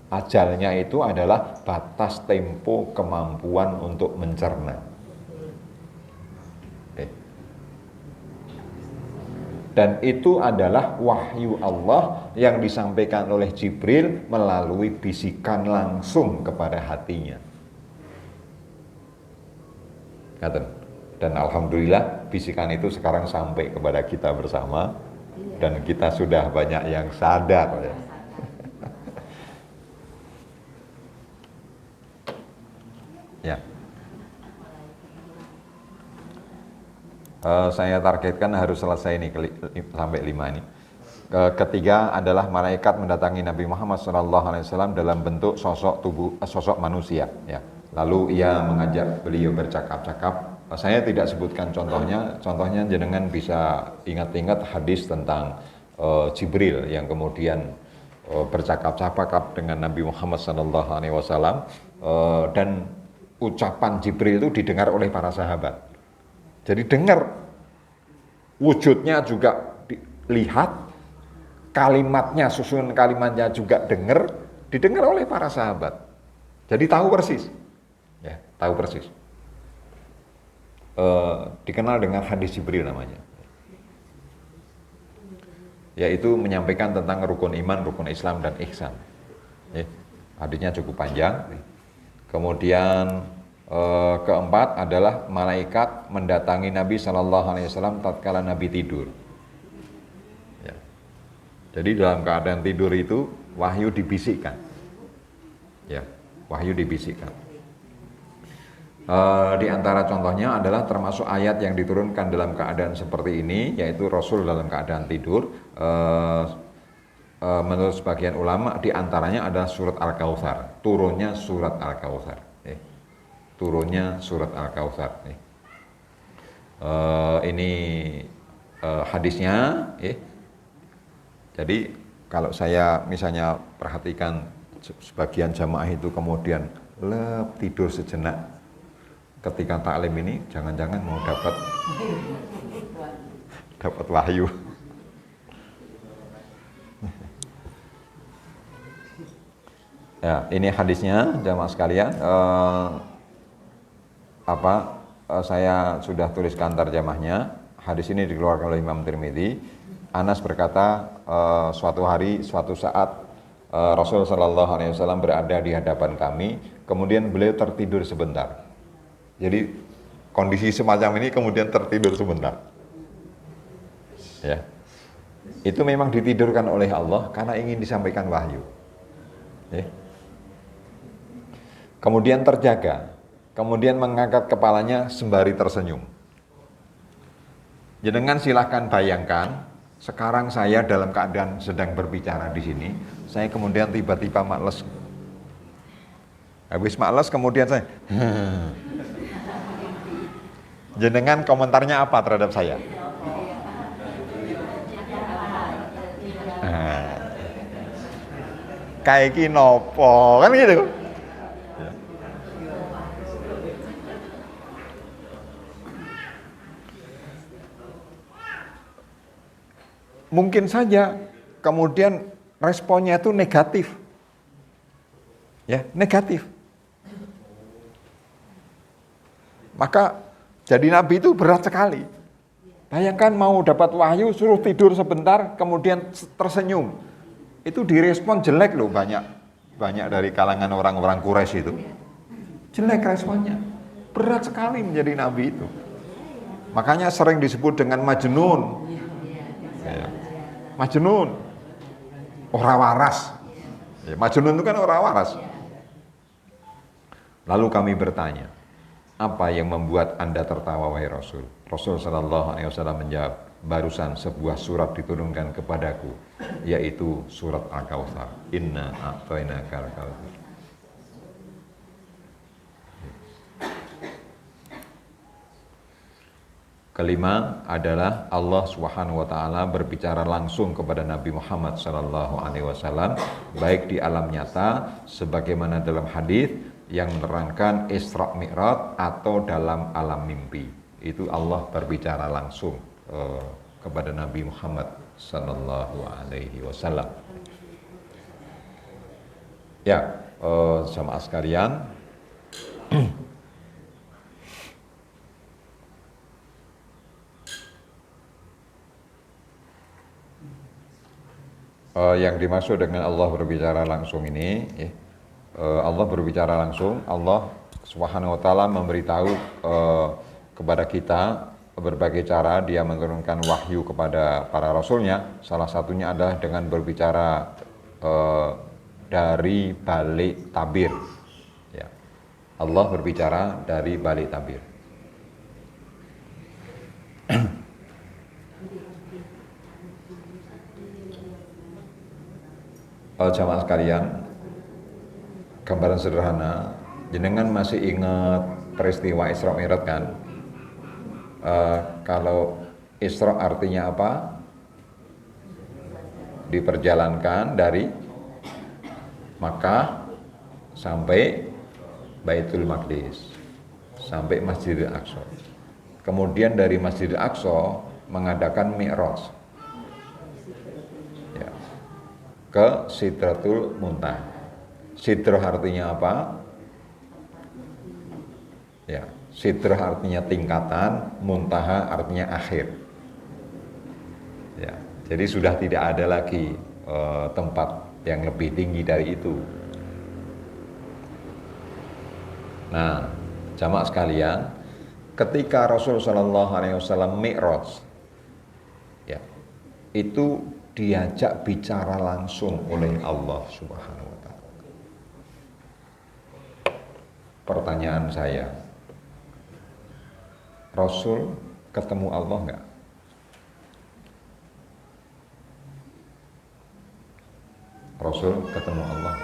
Ajalnya itu adalah batas tempo kemampuan untuk mencerna. Dan itu adalah wahyu Allah yang disampaikan oleh Jibril melalui bisikan langsung kepada hatinya. Dan alhamdulillah bisikan itu sekarang sampai kepada kita bersama dan kita sudah banyak yang sadar ya. Ya. Saya targetkan harus selesai ini sampai 5 ini. Ketiga adalah malaikat mendatangi Nabi Muhammad SAW dalam bentuk sosok manusia. Ya. Lalu ia mengajak beliau bercakap-cakap. Saya tidak sebutkan contohnya jenengan bisa ingat-ingat hadis tentang Jibril yang kemudian bercakap-cakap dengan Nabi Muhammad SAW dan ucapan Jibril itu didengar oleh para sahabat. Jadi dengar, wujudnya juga dilihat, kalimatnya, susunan kalimatnya juga didengar oleh para sahabat. Jadi tahu persis, ya, tahu persis. Dikenal dengan hadis Jibril namanya, yaitu menyampaikan tentang rukun iman, rukun Islam dan ihsan. Hadisnya cukup panjang. Kemudian keempat adalah malaikat mendatangi Nabi SAW tatkala Nabi tidur. Ya. Jadi dalam keadaan tidur itu wahyu dibisikkan. Ya, wahyu dibisikkan. Di antara contohnya adalah termasuk ayat yang diturunkan dalam keadaan seperti ini, yaitu Rasul dalam keadaan tidur. Menurut sebagian ulama, di antaranya adalah surat Al-Kautsar, turunnya surat Al-Kautsar. Turunnya surat Al-Kautsar. Ini hadisnya. Jadi kalau saya misalnya perhatikan sebagian jamaah itu kemudian tidur sejenak ketika taklim ini, jangan-jangan mau dapat wahyu. Ya, ini hadisnya jamaah sekalian. Saya sudah tuliskan tarjamahnya. Hadis ini dikeluarkan oleh Imam Tirmidzi. Anas berkata, suatu hari, suatu saat Rasul Shallallahu Alaihi Wasallam berada di hadapan kami, kemudian beliau tertidur sebentar. Jadi kondisi semacam ini kemudian tertidur sebentar. Ya, itu memang ditidurkan oleh Allah karena ingin disampaikan wahyu. Ya. Kemudian terjaga, kemudian mengangkat kepalanya sembari tersenyum. Jenengan silahkan bayangkan, sekarang saya dalam keadaan sedang berbicara di sini, saya kemudian tiba-tiba males. Habis males kemudian saya, jenengan komentarnya apa terhadap saya? Kayak iki nopo, kan gitu. Mungkin saja kemudian responnya itu negatif. Ya, negatif. Maka jadi nabi itu berat sekali. Bayangkan mau dapat wahyu, suruh tidur sebentar, kemudian tersenyum. Itu direspon jelek loh, banyak dari kalangan orang-orang Quraisy itu. Jelek responnya. Berat sekali menjadi nabi itu. Makanya sering disebut dengan Majnun. Ya. Majnun. Ora waras. Ya, Majnun itu kan ora waras. Lalu kami bertanya, apa yang membuat Anda tertawa wahai Rasul? Rasul sallallahu alaihi wasallam menjawab, barusan sebuah surat diturunkan kepadaku, yaitu surat Al-Kautsar. Inna a'tainakal kautsar. Kelima adalah Allah Subhanahu wa taala berbicara langsung kepada Nabi Muhammad sallallahu alaihi wasallam baik di alam nyata sebagaimana dalam hadis yang menerangkan Isra Mi'raj atau dalam alam mimpi. Itu Allah berbicara langsung kepada Nabi Muhammad sallallahu alaihi wasallam. Ya, jamaah sekalian, yang dimaksud dengan Allah berbicara langsung ini, Allah berbicara langsung, Allah Subhanahu wa taala memberitahu kepada kita berbagai cara dia menurunkan wahyu kepada para rasulnya. Salah satunya adalah dengan berbicara dari balik tabir. Ya. Allah berbicara dari balik tabir. Jamaah sekalian, gambaran sederhana, jenengan masih ingat peristiwa Isra Mi'raj kan? Kalau Isra artinya apa? Diperjalankan dari Makkah sampai Baitul Maqdis, sampai Masjidil Aqsa. Kemudian dari Masjidil Aqsa mengadakan Mi'raj ya, ke Sidratul Muntaha. Sidrah artinya apa? Ya, Sidrah artinya tingkatan, Muntaha artinya akhir. Ya, jadi sudah tidak ada lagi tempat yang lebih tinggi dari itu. Nah, jamaah sekalian, ketika Rasulullah SAW Mi'raj, ya, itu diajak bicara langsung oleh Allah Subhanahu wa taala. Pertanyaan saya, Rasul ketemu Allah enggak? Rasul ketemu Allah.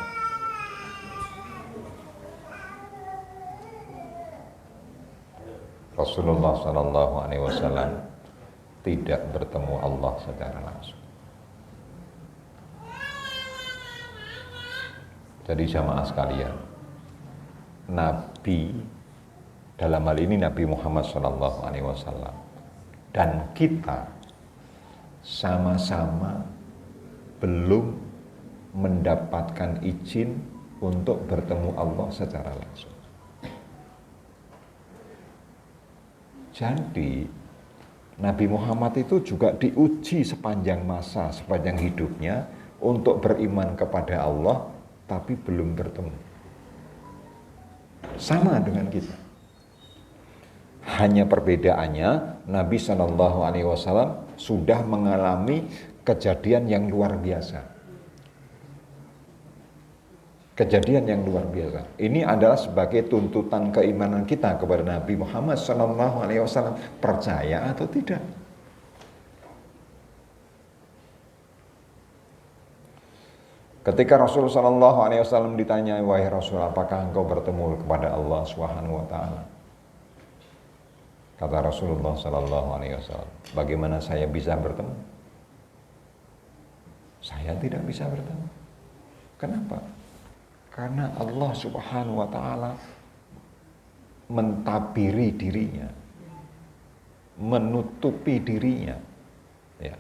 Rasulullah sallallahu alaihi wasallam tidak bertemu Allah secara langsung. Jadi jamaah sekalian, Nabi dalam hal ini Nabi Muhammad sallallahu alaihi wasallam dan kita sama-sama belum mendapatkan izin untuk bertemu Allah secara langsung. Jadi Nabi Muhammad itu juga diuji sepanjang masa, sepanjang hidupnya untuk beriman kepada Allah, tapi belum bertemu. Sama dengan kita. Hanya perbedaannya Nabi SAW sudah mengalami kejadian yang luar biasa. Kejadian yang luar biasa. Ini adalah sebagai tuntutan keimanan kita kepada Nabi Muhammad SAW. Percaya atau tidak? Ketika Rasulullah SAW ditanya, wahai Rasul, apakah engkau bertemu kepada Allah Subhanahu wa taala? Kata Rasulullah SAW, bagaimana saya bisa bertemu? Saya tidak bisa bertemu. Kenapa? Karena Allah Subhanahu wa taala mentabiri dirinya, menutupi dirinya, ya,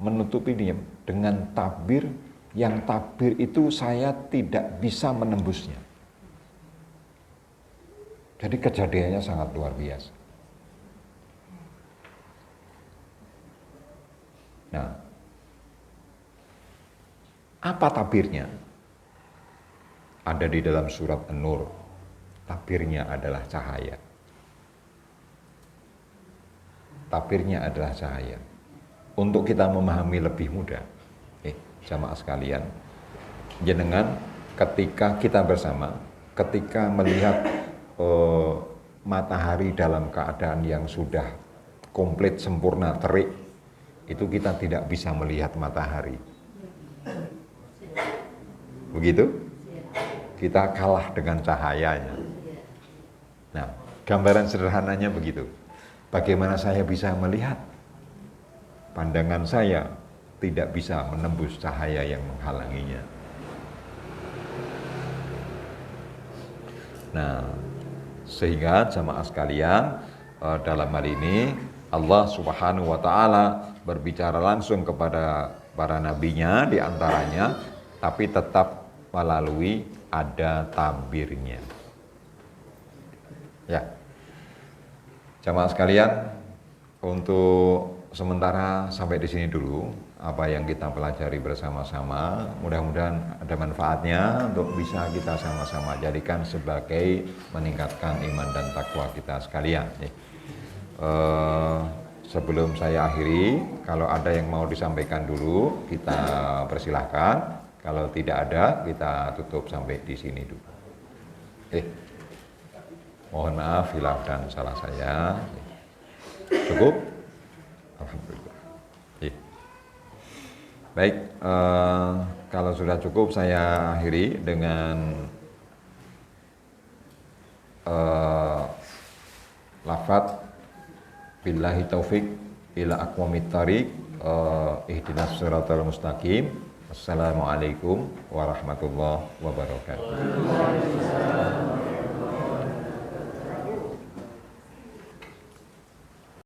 menutupi dirinya dengan tabir yang takbir itu saya tidak bisa menembusnya. Jadi kejadiannya sangat luar biasa. Nah, apa takbirnya? Ada di dalam surat An-Nur. Takbirnya adalah cahaya. Takbirnya adalah cahaya. Untuk kita memahami lebih mudah, jamaah sekalian, jenengan ketika kita bersama, ketika melihat matahari dalam keadaan yang sudah komplit sempurna terik, itu kita tidak bisa melihat matahari. Begitu? Kita kalah dengan cahayanya. Nah, gambaran sederhananya begitu. Bagaimana saya bisa melihat? Pandangan saya tidak bisa menembus cahaya yang menghalanginya. Nah, sehingga jamaah sekalian, dalam hal ini Allah Subhanahu wa Ta'ala berbicara langsung kepada para nabinya di antaranya, tapi tetap melalui ada tabirnya. Ya, jamaah sekalian, untuk sementara sampai di sini dulu apa yang kita pelajari bersama-sama. Mudah-mudahan ada manfaatnya untuk bisa kita sama-sama jadikan sebagai meningkatkan iman dan takwa kita sekalian. Sebelum saya akhiri, kalau ada yang mau disampaikan dulu, kita persilahkan. Kalau tidak ada, kita tutup sampai di sini dulu. Mohon maaf hilaf dan salah saya. Cukup? Alhamdulillah. Baik, kalau sudah cukup saya akhiri dengan lafadz billahi taufik ila aqwamit thariq ihdinas siratal mustaqim. Assalamualaikum warahmatullahi wabarakatuh.